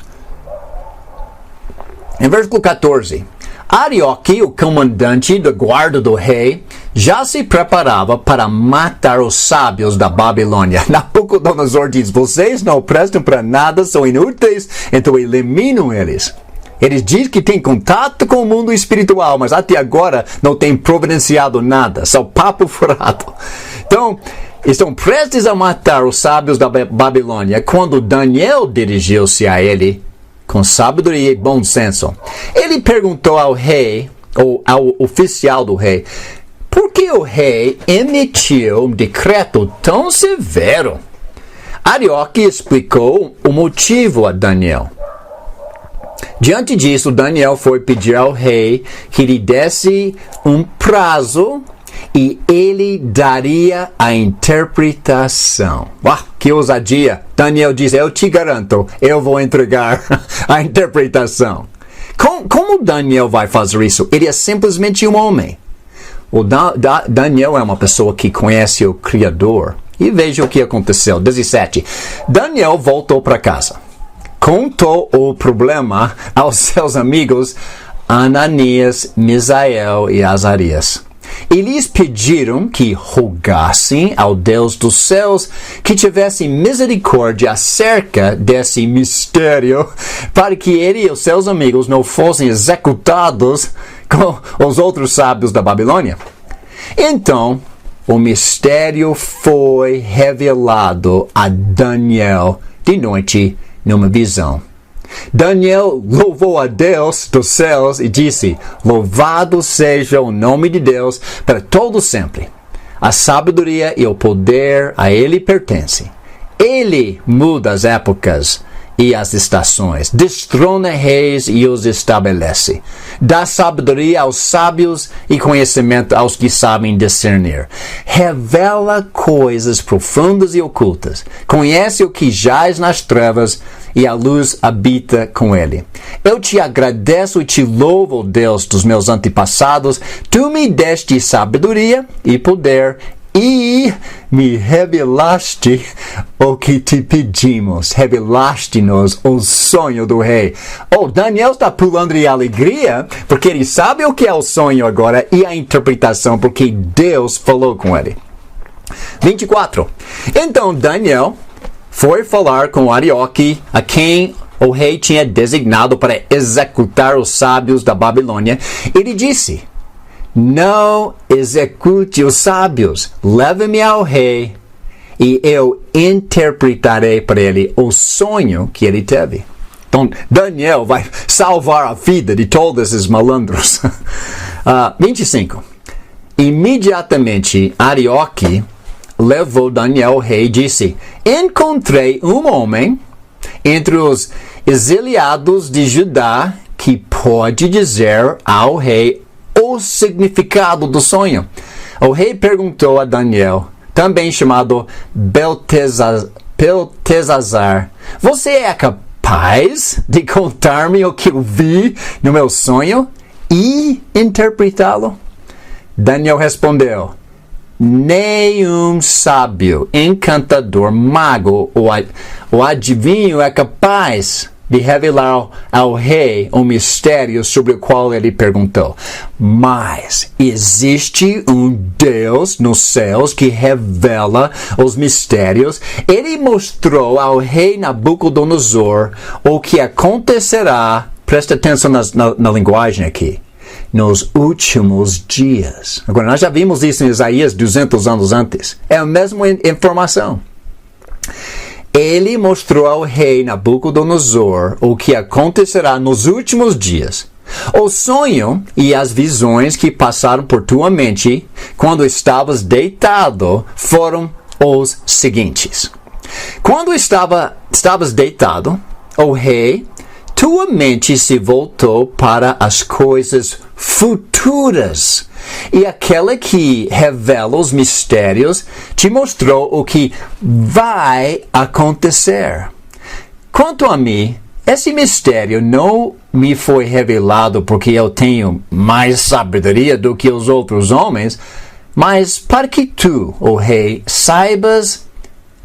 Em versículo 14. Arioque, o comandante da guarda do rei, já se preparava para matar os sábios da Babilônia. Nabucodonosor diz, vocês não prestam para nada, são inúteis, então eliminam eles. Eles dizem que têm contato com o mundo espiritual, mas até agora não têm providenciado nada, só papo furado. Então, estão prestes a matar os sábios da Babilônia, quando Daniel dirigiu-se a ele com sabedoria e bom senso. Ele perguntou ao rei, ou ao oficial do rei, por que o rei emitiu um decreto tão severo? Arioque explicou o motivo a Daniel. Diante disso, Daniel foi pedir ao rei que lhe desse um prazo e ele daria a interpretação. Uau, que ousadia! Daniel diz, eu te garanto, eu vou entregar a interpretação. Como Daniel vai fazer isso? Ele é simplesmente um homem. Daniel é uma pessoa que conhece o Criador. E veja o que aconteceu. 17. Daniel voltou para casa. Contou o problema aos seus amigos Ananias, Misael e Azarias. Eles pediram que rogassem ao Deus dos céus que tivesse misericórdia acerca desse mistério, para que ele e os seus amigos não fossem executados com os outros sábios da Babilônia. Então, o mistério foi revelado a Daniel de noite numa visão. Daniel louvou a Deus dos céus e disse, louvado seja o nome de Deus para todo sempre. A sabedoria e o poder a ele pertencem. Ele muda as épocas e as estações, destrona reis e os estabelece. Dá sabedoria aos sábios e conhecimento aos que sabem discernir. Revela coisas profundas e ocultas. Conhece o que jaz nas trevas e a luz habita com ele. Eu te agradeço e te louvo, Deus dos meus antepassados. Tu me deste sabedoria e poder e me revelaste o que te pedimos. Revelaste-nos o sonho do rei. Daniel está pulando de alegria porque ele sabe o que é o sonho agora e a interpretação porque Deus falou com ele. 24. Então Daniel foi falar com Arioque, a quem o rei tinha designado para executar os sábios da Babilônia. Ele disse, não execute os sábios, leve-me ao rei e eu interpretarei para ele o sonho que ele teve. Então, Daniel vai salvar a vida de todos esses malandros. 25. Imediatamente, Arioque levou Daniel ao rei e disse, encontrei um homem entre os exiliados de Judá que pode dizer ao rei o significado do sonho. O rei perguntou a Daniel, também chamado Beltesazar, você é capaz de contar-me o que eu vi no meu sonho e interpretá-lo? Daniel respondeu, nenhum sábio, encantador, mago ou adivinho é capaz de revelar ao rei o mistério sobre o qual ele perguntou. Mas existe um Deus nos céus que revela os mistérios. Ele mostrou ao rei Nabucodonosor o que acontecerá, presta atenção na linguagem aqui, nos últimos dias. Agora, nós já vimos isso em Isaías 200 anos antes. É a mesma informação. Ele mostrou ao rei Nabucodonosor o que acontecerá nos últimos dias. O sonho e as visões que passaram por tua mente quando estavas deitado foram os seguintes. Quando estavas deitado, ó rei, tua mente se voltou para as coisas futuras. E aquela que revela os mistérios te mostrou o que vai acontecer. Quanto a mim, esse mistério não me foi revelado porque eu tenho mais sabedoria do que os outros homens, mas para que tu, ó rei, saibas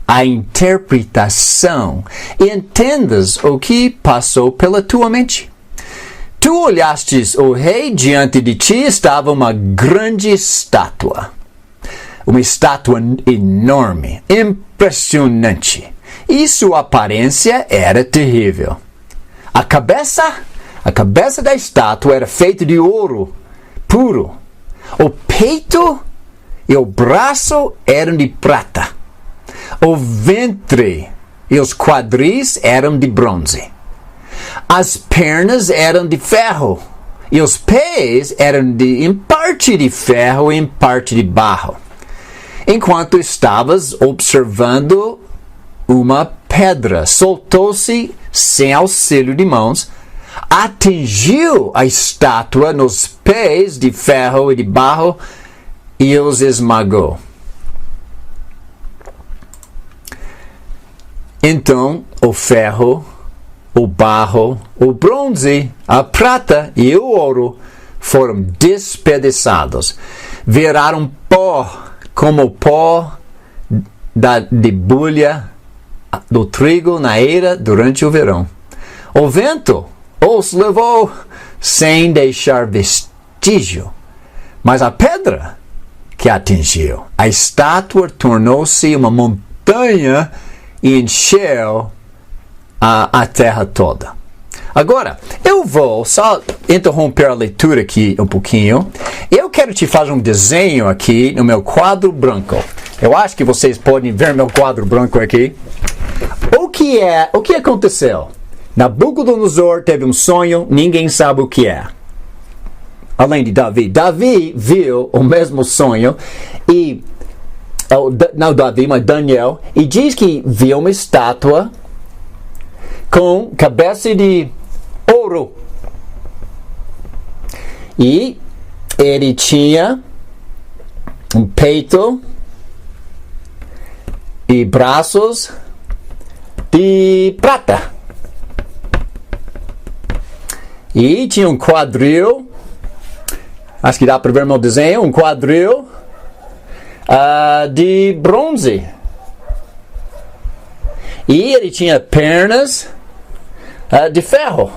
a interpretação e entendas o que passou pela tua mente. Tu olhastes o rei, diante de ti estava uma grande estátua. Uma estátua enorme, impressionante. E sua aparência era terrível. A cabeça da estátua era feita de ouro puro. O peito e o braço eram de prata. O ventre e os quadris eram de bronze. As pernas eram de ferro e os pés eram em parte de ferro e em parte de barro. Enquanto estavas observando, uma pedra soltou-se sem auxílio de mãos, atingiu a estátua nos pés de ferro e de barro e os esmagou. Então, o ferro, o barro, o bronze, a prata e o ouro foram despedaçados. Viraram pó, como pó de bulha do trigo na eira durante o verão. O vento os levou sem deixar vestígio. Mas a pedra que atingiu, a estátua tornou-se uma montanha e encheu a terra toda. Agora, eu vou só interromper a leitura aqui um pouquinho. Eu quero te fazer um desenho aqui no meu quadro branco. Eu acho que vocês podem ver meu quadro branco aqui. O que aconteceu? Nabucodonosor teve um sonho, ninguém sabe o que é. Além de Davi. Davi viu o mesmo sonho e não Davi, mas Daniel, e diz que viu uma estátua com cabeça de ouro. E ele tinha um peito e braços de prata. E tinha um quadril, acho que dá para ver meu desenho, um quadril de bronze. E ele tinha pernas de ferro.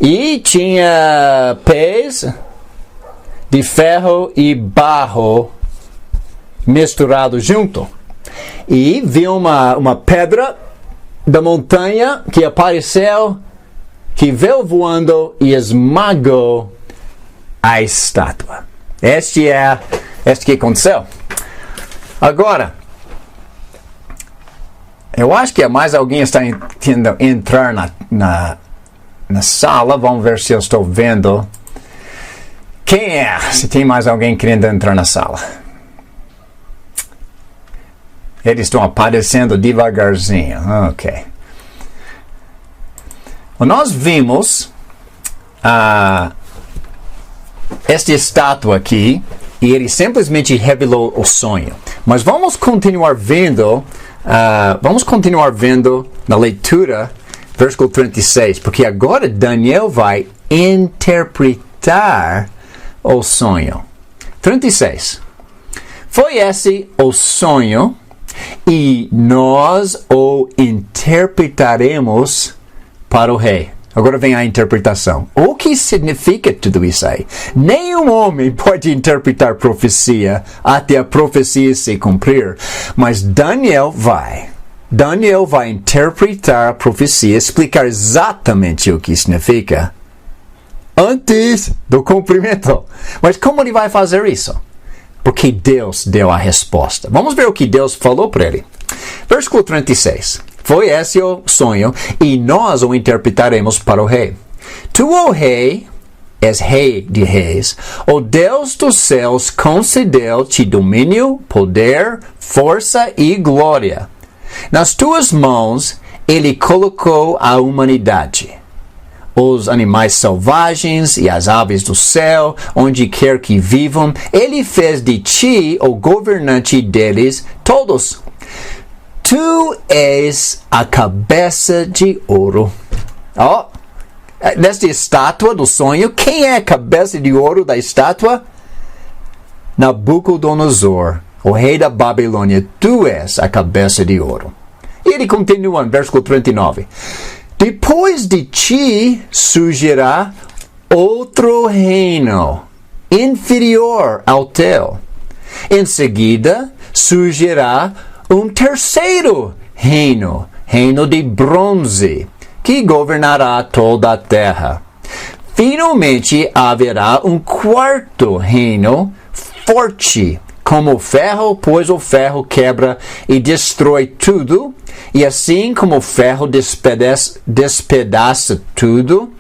E tinha pés de ferro e barro misturado junto. E viu uma pedra da montanha que apareceu, que veio voando e esmagou a estátua. Este que aconteceu. Agora, eu acho que mais alguém está tentando entrar na sala. Vamos ver se eu estou vendo. Quem é? Se tem mais alguém querendo entrar na sala. Eles estão aparecendo devagarzinho. Ok. Nós vimos esta estátua aqui e ele simplesmente revelou o sonho. Mas vamos continuar vendo na leitura, versículo 36, porque agora Daniel vai interpretar o sonho. 36. Foi esse o sonho e nós o interpretaremos para o rei. Agora vem a interpretação. O que significa tudo isso aí? Nenhum homem pode interpretar profecia até a profecia se cumprir. Mas Daniel vai interpretar a profecia, explicar exatamente o que significa antes do cumprimento. Mas como ele vai fazer isso? Porque Deus deu a resposta. Vamos ver o que Deus falou para ele. Versículo 36. Foi esse o sonho, e nós o interpretaremos para o rei. Tu, ó rei, és rei de reis. O Deus dos céus concedeu-te domínio, poder, força e glória. Nas tuas mãos, ele colocou a humanidade. Os animais selvagens e as aves do céu, onde quer que vivam, ele fez de ti o governante deles todos. Tu és a cabeça de ouro. Nesta estátua do sonho, quem é a cabeça de ouro da estátua? Nabucodonosor, o rei da Babilônia. Tu és a cabeça de ouro. E ele continua no versículo 39. Depois de ti surgirá outro reino, inferior ao teu. Em seguida, surgirá um terceiro reino, reino de bronze, que governará toda a terra. Finalmente haverá um quarto reino forte, como o ferro, pois o ferro quebra e destrói tudo, e assim como o ferro despedaça tudo,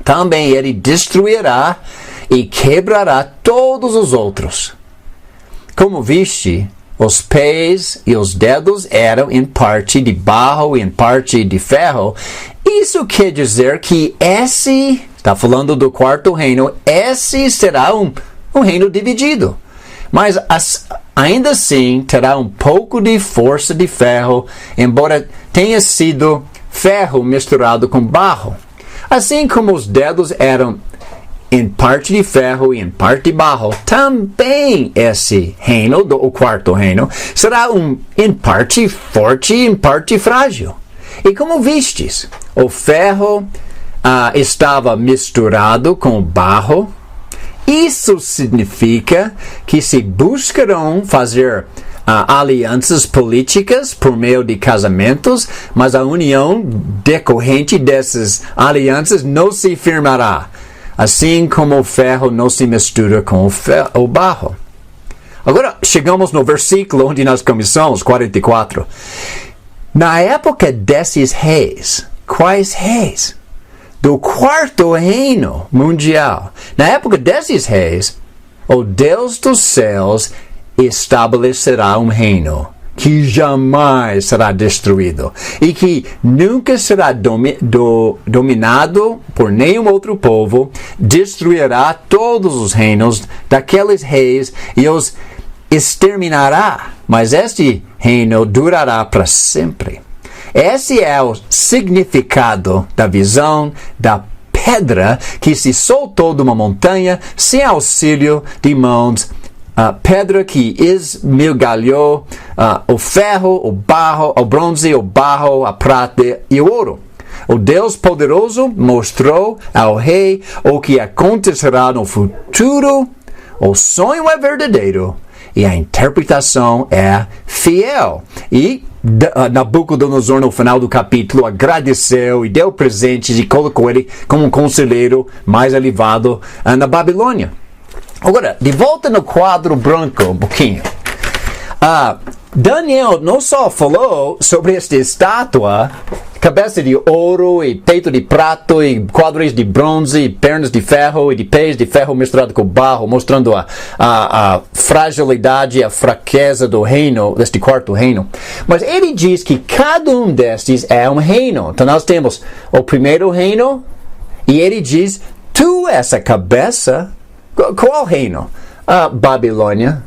também ele destruirá e quebrará todos os outros. Como viste, os pés e os dedos eram em parte de barro e em parte de ferro. Isso quer dizer que esse Está falando do quarto reino. Esse será um reino dividido. Mas ainda assim terá um pouco de força de ferro, embora tenha sido ferro misturado com barro. Assim como os dedos eram em parte de ferro e em parte de barro, também esse reino, o quarto reino, será em parte forte e em parte frágil. E como vistes, o ferro estava misturado com o barro. Isso significa que se buscarão fazer alianças políticas por meio de casamentos, mas a união decorrente dessas alianças não se firmará, assim como o ferro não se mistura com o barro. Agora, chegamos no versículo onde nós começamos, 44. Na época desses reis, quais reis? Do quarto reino mundial. Na época desses reis, o Deus dos céus estabelecerá um reino que jamais será destruído e que nunca será dominado por nenhum outro povo. Destruirá todos os reinos daqueles reis e os exterminará, mas este reino durará para sempre. Esse é o significado da visão da pedra que se soltou de uma montanha sem auxílio de mãos, a pedra que esmigalhou o ferro, o barro, o bronze, o barro, a prata e o ouro. O Deus poderoso mostrou ao rei o que acontecerá no futuro. O sonho é verdadeiro e a interpretação é fiel. E Nabucodonosor, no final do capítulo, agradeceu e deu presentes e colocou ele como um conselheiro mais elevado na Babilônia. Agora, de volta no quadro branco um pouquinho. Daniel não só falou sobre esta estátua, cabeça de ouro e peito de prata e quadris de bronze e pernas de ferro e de pés de ferro misturado com barro, mostrando a fragilidade e a fraqueza do reino, deste quarto reino. Mas ele diz que cada um destes é um reino. Então nós temos o primeiro reino e ele diz, tu essa cabeça, qual reino? Babilônia.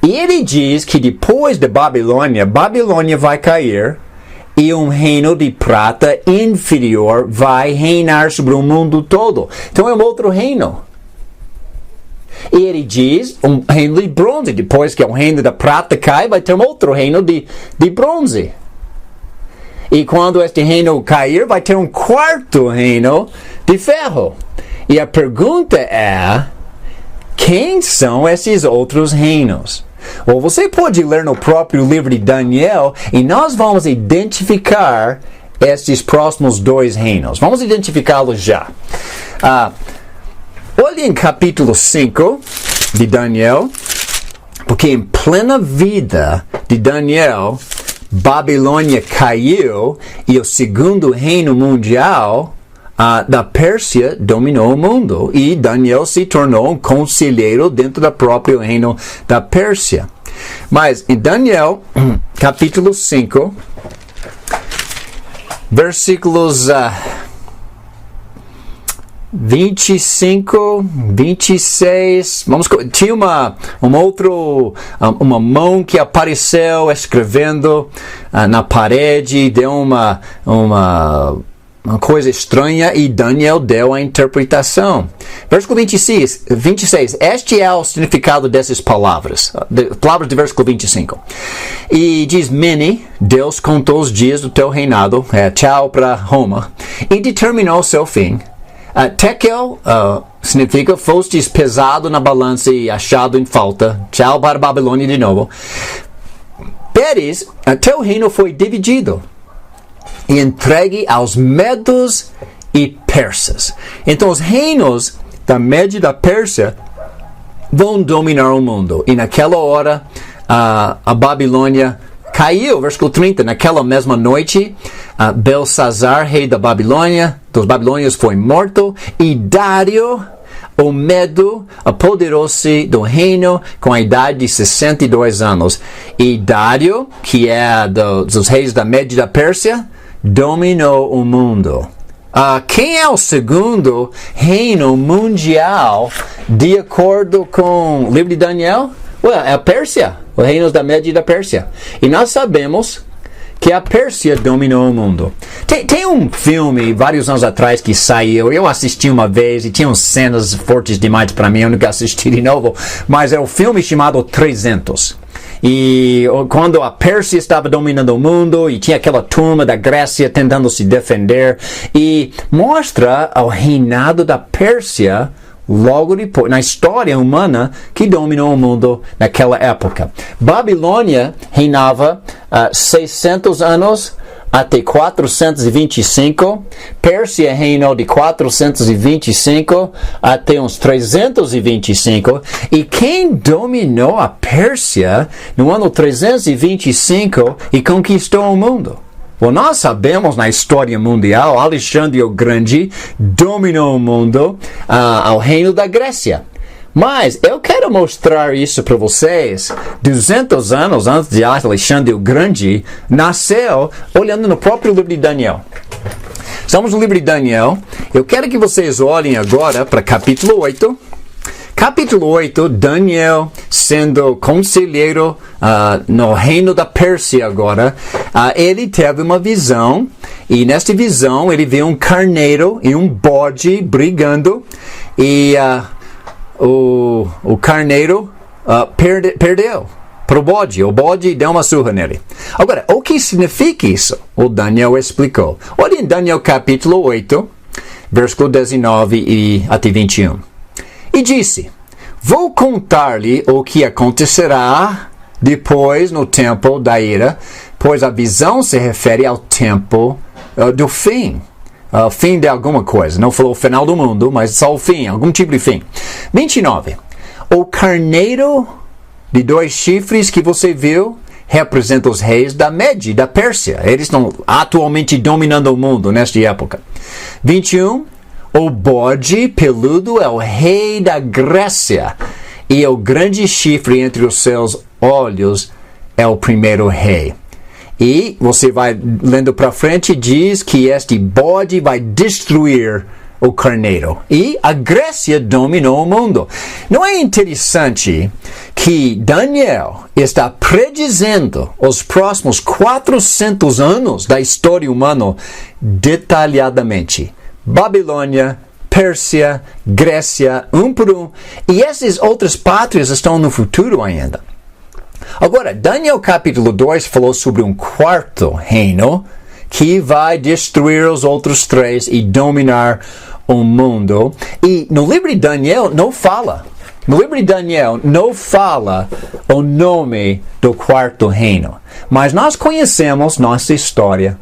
E ele diz que depois de Babilônia vai cair e um reino de prata inferior vai reinar sobre o mundo todo. Então é um outro reino. E ele diz um reino de bronze. Depois que o reino da prata cai, vai ter um outro reino de bronze. E quando este reino cair, vai ter um quarto reino de ferro. E a pergunta é, quem são esses outros reinos? Ou você pode ler no próprio livro de Daniel e nós vamos identificar estes próximos dois reinos. Vamos identificá-los já. Olhe em capítulo 5 de Daniel, porque em plena vida de Daniel, Babilônia caiu e o segundo reino mundial da Pérsia dominou o mundo e Daniel se tornou um conselheiro dentro do próprio reino da Pérsia. Mas em Daniel, capítulo 5, versículos 25, 26, tinha uma mão que apareceu escrevendo na parede, deu uma coisa estranha e Daniel deu a interpretação. Versículo 26, este é o significado dessas palavras do versículo 25. E diz, Mene, Deus contou os dias do teu reinado, tchau para Roma, e determinou seu fim. Tekel significa fostes pesado na balança e achado em falta, tchau para Babilônia de novo. Peres, teu reino foi dividido e entregue aos medos e persas. Então os reinos da Média e da Pérsia vão dominar o mundo. E naquela hora a Babilônia caiu. Versículo 30. Naquela mesma noite, Belsazar, rei da Babilônia, dos babilônios, foi morto. E Dário, o Medo, apoderou-se do reino com a idade de 62 anos. E Dário, que é dos reis da Média e da Pérsia, dominou o mundo. Quem é o segundo reino mundial de acordo com o livro de Daniel? É a Pérsia, o reino da Média e da Pérsia. E nós sabemos que a Pérsia dominou o mundo. Tem um filme, vários anos atrás, que saiu, eu assisti uma vez, e tinha umas cenas fortes demais para mim, eu nunca assisti de novo, mas é um filme chamado 300. E quando a Pérsia estava dominando o mundo, e tinha aquela turma da Grécia tentando se defender, e mostra o reinado da Pérsia logo depois, na história humana, que dominou o mundo naquela época. Babilônia reinava 600 anos até 425. Pérsia reinou de 425 até uns 325. E quem dominou a Pérsia no ano 325 e conquistou o mundo? Bom, nós sabemos na história mundial, Alexandre o Grande dominou o mundo ao reino da Grécia. Mas eu quero mostrar isso para vocês. 200 anos antes de Alexandre o Grande, nasceu olhando no próprio livro de Daniel. Estamos no livro de Daniel. Eu quero que vocês olhem agora para capítulo 8. Capítulo 8, Daniel sendo conselheiro no reino da Pérsia agora, ele teve uma visão, e nesta visão ele viu um carneiro e um bode brigando, e o carneiro perdeu para o bode deu uma surra nele. Agora, o que significa isso? O Daniel explicou. Olha em Daniel capítulo 8, versículo 19 e até 21. E disse: vou contar-lhe o que acontecerá depois no tempo da ira, pois a visão se refere ao tempo do fim. Fim de alguma coisa. Não falou o final do mundo, mas só o fim, algum tipo de fim. 29. O carneiro de 2 chifres que você viu representa os reis da Média e da Pérsia. Eles estão atualmente dominando o mundo nesta época. 21. O bode peludo é o rei da Grécia, e o grande chifre entre os seus olhos é o primeiro rei. E você vai lendo para frente, diz que este bode vai destruir o carneiro. E a Grécia dominou o mundo. Não é interessante que Daniel está predizendo os próximos 400 anos da história humana detalhadamente? Babilônia, Pérsia, Grécia, um por um. E essas outras pátrias estão no futuro ainda. Agora, Daniel capítulo 2 falou sobre um quarto reino que vai destruir os outros 3 e dominar o mundo. E no livro de Daniel não fala. No livro de Daniel não fala o nome do quarto reino. Mas nós conhecemos nossa história.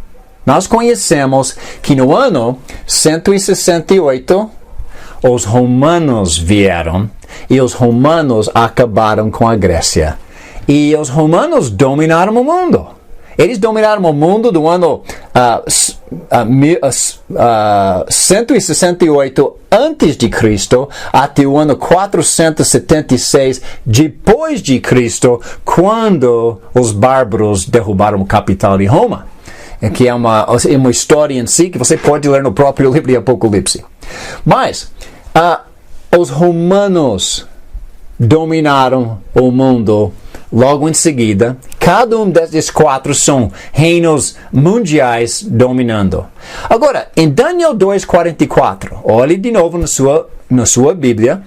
Nós conhecemos que no ano 168, os romanos vieram e os romanos acabaram com a Grécia. E os romanos dominaram o mundo. Eles dominaram o mundo do ano 168 antes de Cristo até o ano 476 depois de Cristo, quando os bárbaros derrubaram a capital de Roma. Que é uma história em si que você pode ler no próprio livro de Apocalipse. Mas os romanos dominaram o mundo logo em seguida. Cada um desses 4 são reinos mundiais dominando. Agora, em Daniel 2:44, olhe de novo na sua Bíblia.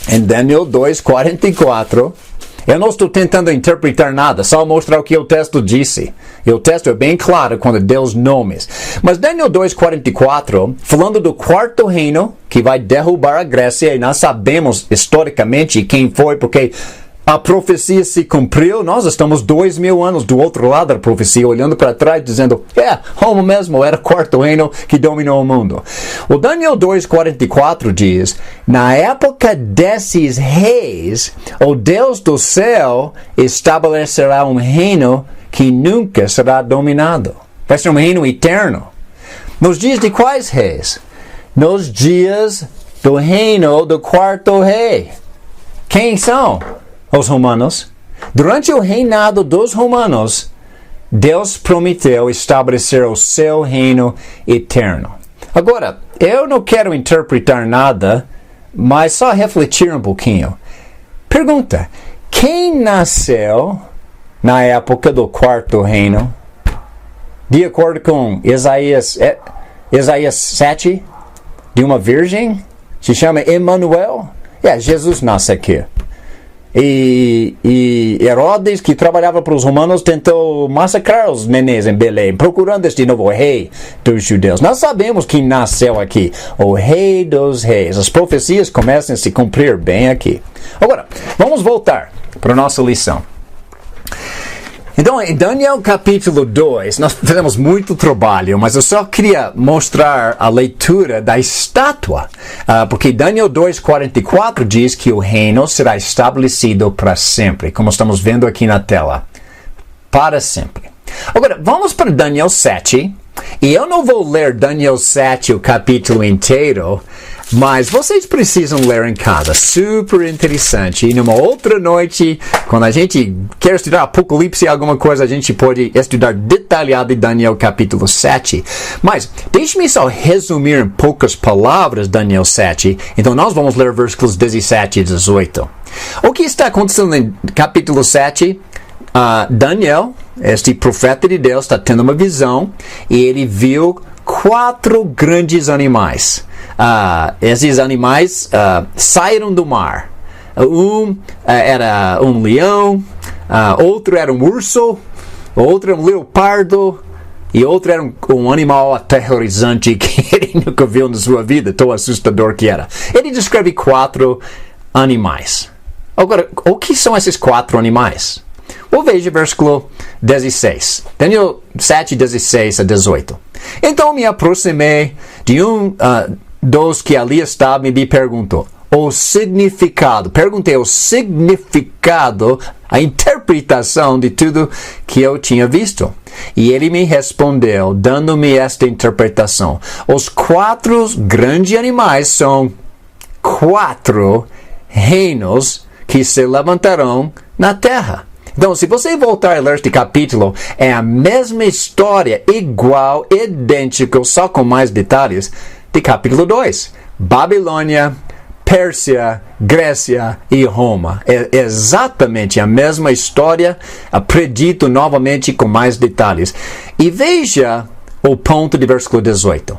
Em Daniel 2:44, eu não estou tentando interpretar nada, só mostrar o que o texto disse. E o texto é bem claro quando deu os nomes. Mas Daniel 2:44, falando do quarto reino que vai derrubar a Grécia, e nós sabemos historicamente quem foi, porque a profecia se cumpriu. Nós estamos 2000 anos do outro lado da profecia, olhando para trás, dizendo, Roma mesmo era o quarto reino que dominou o mundo. O Daniel 2:44 diz, na época desses reis, o Deus do céu estabelecerá um reino que nunca será dominado. Vai ser um reino eterno. Nos dias de quais reis? Nos dias do reino do quarto rei. Quem são? Os romanos. Durante o reinado dos romanos, Deus prometeu estabelecer o seu reino eterno. Agora, eu não quero interpretar nada, mas só refletir um pouquinho. Pergunta: quem nasceu na época do quarto reino? De acordo com Isaías 7, de uma virgem, se chama Emanuel. Jesus nasce aqui. E Herodes, que trabalhava para os romanos, tentou massacrar os nenês em Belém, procurando este novo rei dos judeus. Nós sabemos quem nasceu aqui, o rei dos reis. As profecias começam a se cumprir bem aqui. Agora, vamos voltar para a nossa lição. Então, em Daniel capítulo 2, nós fizemos muito trabalho, mas eu só queria mostrar a leitura da estátua, porque Daniel 2:44 diz que o reino será estabelecido para sempre, como estamos vendo aqui na tela. Para sempre. Agora, vamos para Daniel 7, e eu não vou ler Daniel 7, o capítulo inteiro, mas vocês precisam ler em casa. Super interessante. E numa outra noite, quando a gente quer estudar Apocalipse ou alguma coisa, a gente pode estudar detalhado em Daniel capítulo 7. Mas deixe-me só resumir em poucas palavras Daniel 7. Então nós vamos ler versículos 17 e 18. O que está acontecendo em capítulo 7? Daniel, este profeta de Deus, está tendo uma visão e ele viu 4 grandes animais. Esses animais saíram do mar. Um era um leão, outro era um urso, outro era um leopardo e outro era um animal aterrorizante que ele nunca viu na sua vida, tão assustador que era. Ele descreve 4 animais. Agora, o que são esses 4 animais? Veja o versículo 16. Daniel 7, 16 a 18. Então me aproximei de um dos que ali estava e me perguntou o significado. Perguntei o significado, a interpretação de tudo que eu tinha visto. E ele me respondeu, dando-me esta interpretação. Os 4 grandes animais são 4 reinos que se levantarão na terra. Então, se você voltar a ler este capítulo, é a mesma história, igual, idêntico, só com mais detalhes, de capítulo 2. Babilônia, Pérsia, Grécia e Roma. É exatamente a mesma história, predito novamente com mais detalhes. E veja o ponto de versículo 18.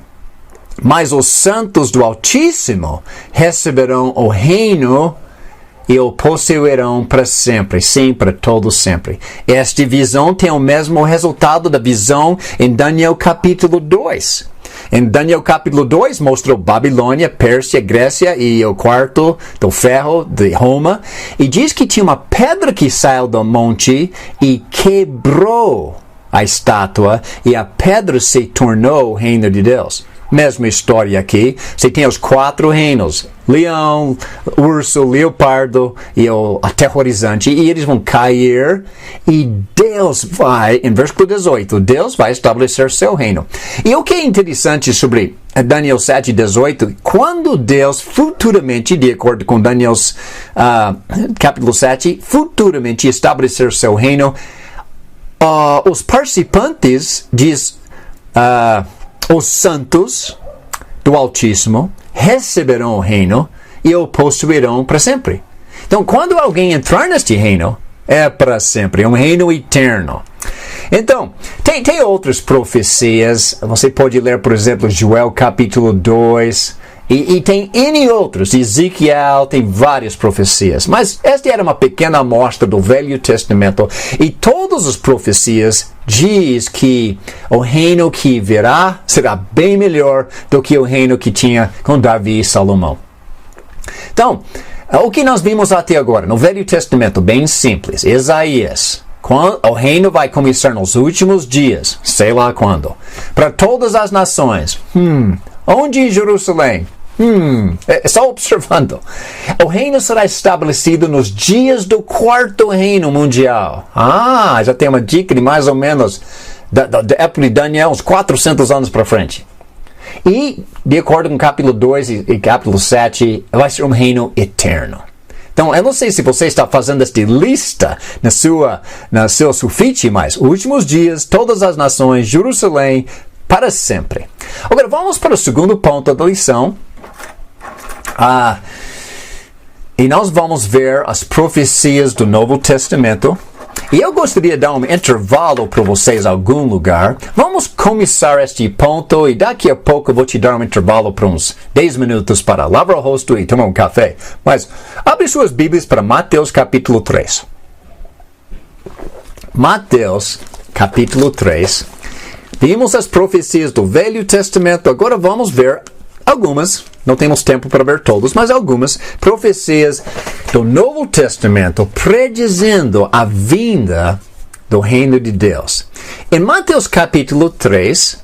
Mas os santos do Altíssimo receberão o reino e o possuirão para sempre, sim, para todo sempre. Esta visão tem o mesmo resultado da visão em Daniel capítulo 2. Em Daniel capítulo 2 mostrou Babilônia, Pérsia, Grécia e o quarto do ferro de Roma. E diz que tinha uma pedra que saiu do monte e quebrou a estátua e a pedra se tornou o reino de Deus. Mesma história aqui. Você tem os 4 reinos. Leão, urso, leopardo e o aterrorizante. E eles vão cair. E Deus vai, em versículo 18, Deus vai estabelecer seu reino. E o que é interessante sobre Daniel 7, 18, quando Deus futuramente, de acordo com Daniel capítulo 7, futuramente estabelecer seu reino, os participantes diz... os santos do Altíssimo receberão o reino e o possuirão para sempre. Então, quando alguém entrar neste reino, é para sempre, é um reino eterno. Então, tem outras profecias. Você pode ler, por exemplo, Joel capítulo 2. E tem N outros. Ezequiel tem várias profecias. Mas esta era uma pequena amostra do Velho Testamento. E todas as profecias diz que o reino que virá será bem melhor do que o reino que tinha com Davi e Salomão. Então, o que nós vimos até agora no Velho Testamento, bem simples. Isaías. O reino vai começar nos últimos dias. Sei lá quando. Para todas as nações. Onde em Jerusalém? Só observando. O reino será estabelecido nos dias do 4º reino mundial. Já tem uma dica de mais ou menos da época de Daniel, uns 400 anos para frente. E, de acordo com capítulo 2 e capítulo 7, vai ser um reino eterno. Então, eu não sei se você está fazendo esta lista na seu sulfite, mas últimos dias, todas as nações, Jerusalém, para sempre. Agora, vamos para o segundo ponto da lição. E nós vamos ver as profecias do Novo Testamento. E eu gostaria de dar um intervalo para vocês em algum lugar. Vamos começar este ponto e daqui a pouco eu vou te dar um intervalo para uns 10 minutos para lavar o rosto e tomar um café. Mas abre suas Bíblias para Mateus capítulo 3. Mateus capítulo 3. Vimos as profecias do Velho Testamento, agora vamos ver algumas, não temos tempo para ver todas, mas algumas profecias do Novo Testamento predizendo a vinda do reino de Deus. Em Mateus capítulo 3,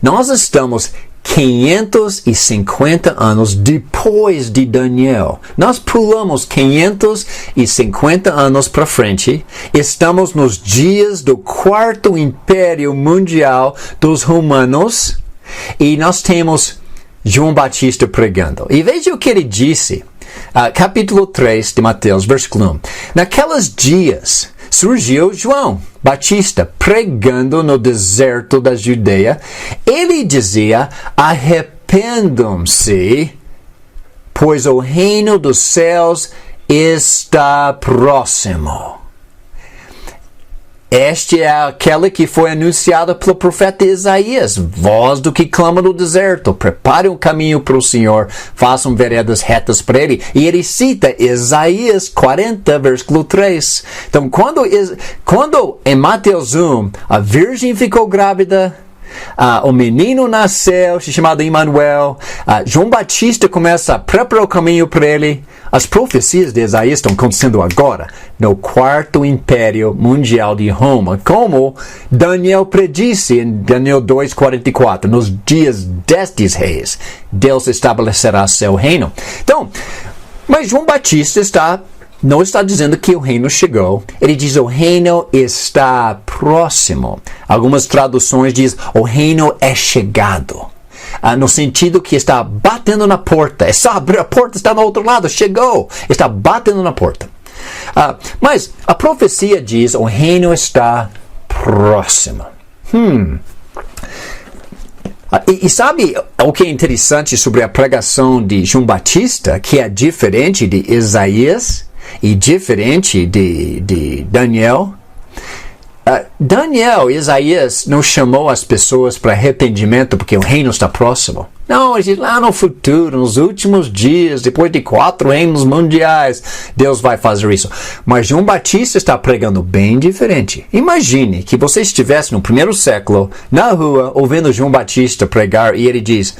nós estamos 550 anos depois de Daniel. Nós pulamos 550 anos para frente. Estamos nos dias do quarto império mundial dos romanos. E nós temos João Batista pregando. E veja o que ele disse. Capítulo 3 de Mateus, versículo 1. Naqueles dias surgiu João Batista pregando no deserto da Judeia. Ele dizia: arrependam-se, pois o reino dos céus está próximo. Este é aquele que foi anunciado pelo profeta Isaías, voz do que clama no deserto, prepare um caminho para o Senhor, façam veredas retas para ele. E ele cita Isaías 40, versículo 3. Então, quando em Mateus 1, a virgem ficou grávida, o menino nasceu, chamado Emmanuel, João Batista começa a preparar o caminho para ele. As profecias de Isaías estão acontecendo agora, no quarto império mundial de Roma, como Daniel predisse em Daniel 2:44, nos dias destes reis, Deus estabelecerá seu reino. Então, mas João Batista não está dizendo que o reino chegou. Ele diz o reino está próximo. Algumas traduções dizem o reino é chegado. No sentido que está batendo na porta. É só abrir a porta, está no outro lado, chegou. Está batendo na porta. Mas a profecia diz o reino está próximo. E sabe o que é interessante sobre a pregação de João Batista, que é diferente de Isaías e diferente de Daniel? Daniel e Isaías não chamou as pessoas para arrependimento porque o reino está próximo. Não, ele diz lá no futuro, nos últimos dias, depois de 4 reinos mundiais, Deus vai fazer isso. Mas João Batista está pregando bem diferente. Imagine que você estivesse no primeiro século, na rua, ouvindo João Batista pregar e ele diz: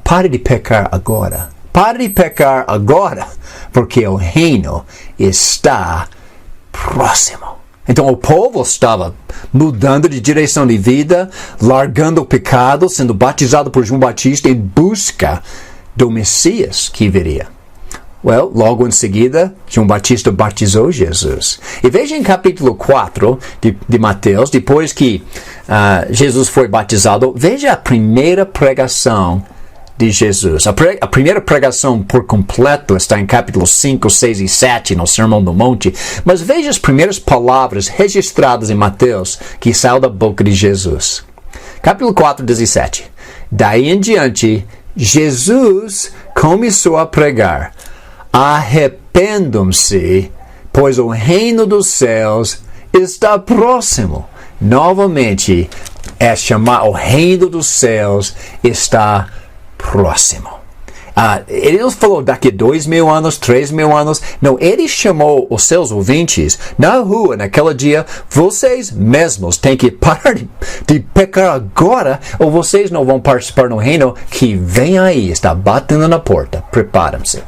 pare de pecar agora. Pare de pecar agora, porque o reino está próximo. Então o povo estava mudando de direção de vida, largando o pecado, sendo batizado por João Batista em busca do Messias que viria. Logo em seguida, João Batista batizou Jesus. E veja em capítulo 4 de Mateus, depois que Jesus foi batizado, veja a primeira pregação de Jesus. A primeira pregação por completo está em capítulos 5, 6 e 7 no Sermão do Monte. Mas veja as primeiras palavras registradas em Mateus que saíram da boca de Jesus. Capítulo 4, 17. Daí em diante, Jesus começou a pregar: arrependam-se, pois o reino dos céus está próximo. Novamente, o reino dos céus está próximo. Ele não falou daqui a 2.000 anos, 3.000 anos. Não, ele chamou os seus ouvintes na rua, naquele dia: vocês mesmos têm que parar de pecar agora, ou vocês não vão participar no reino que vem aí, está batendo na porta. Preparem-se.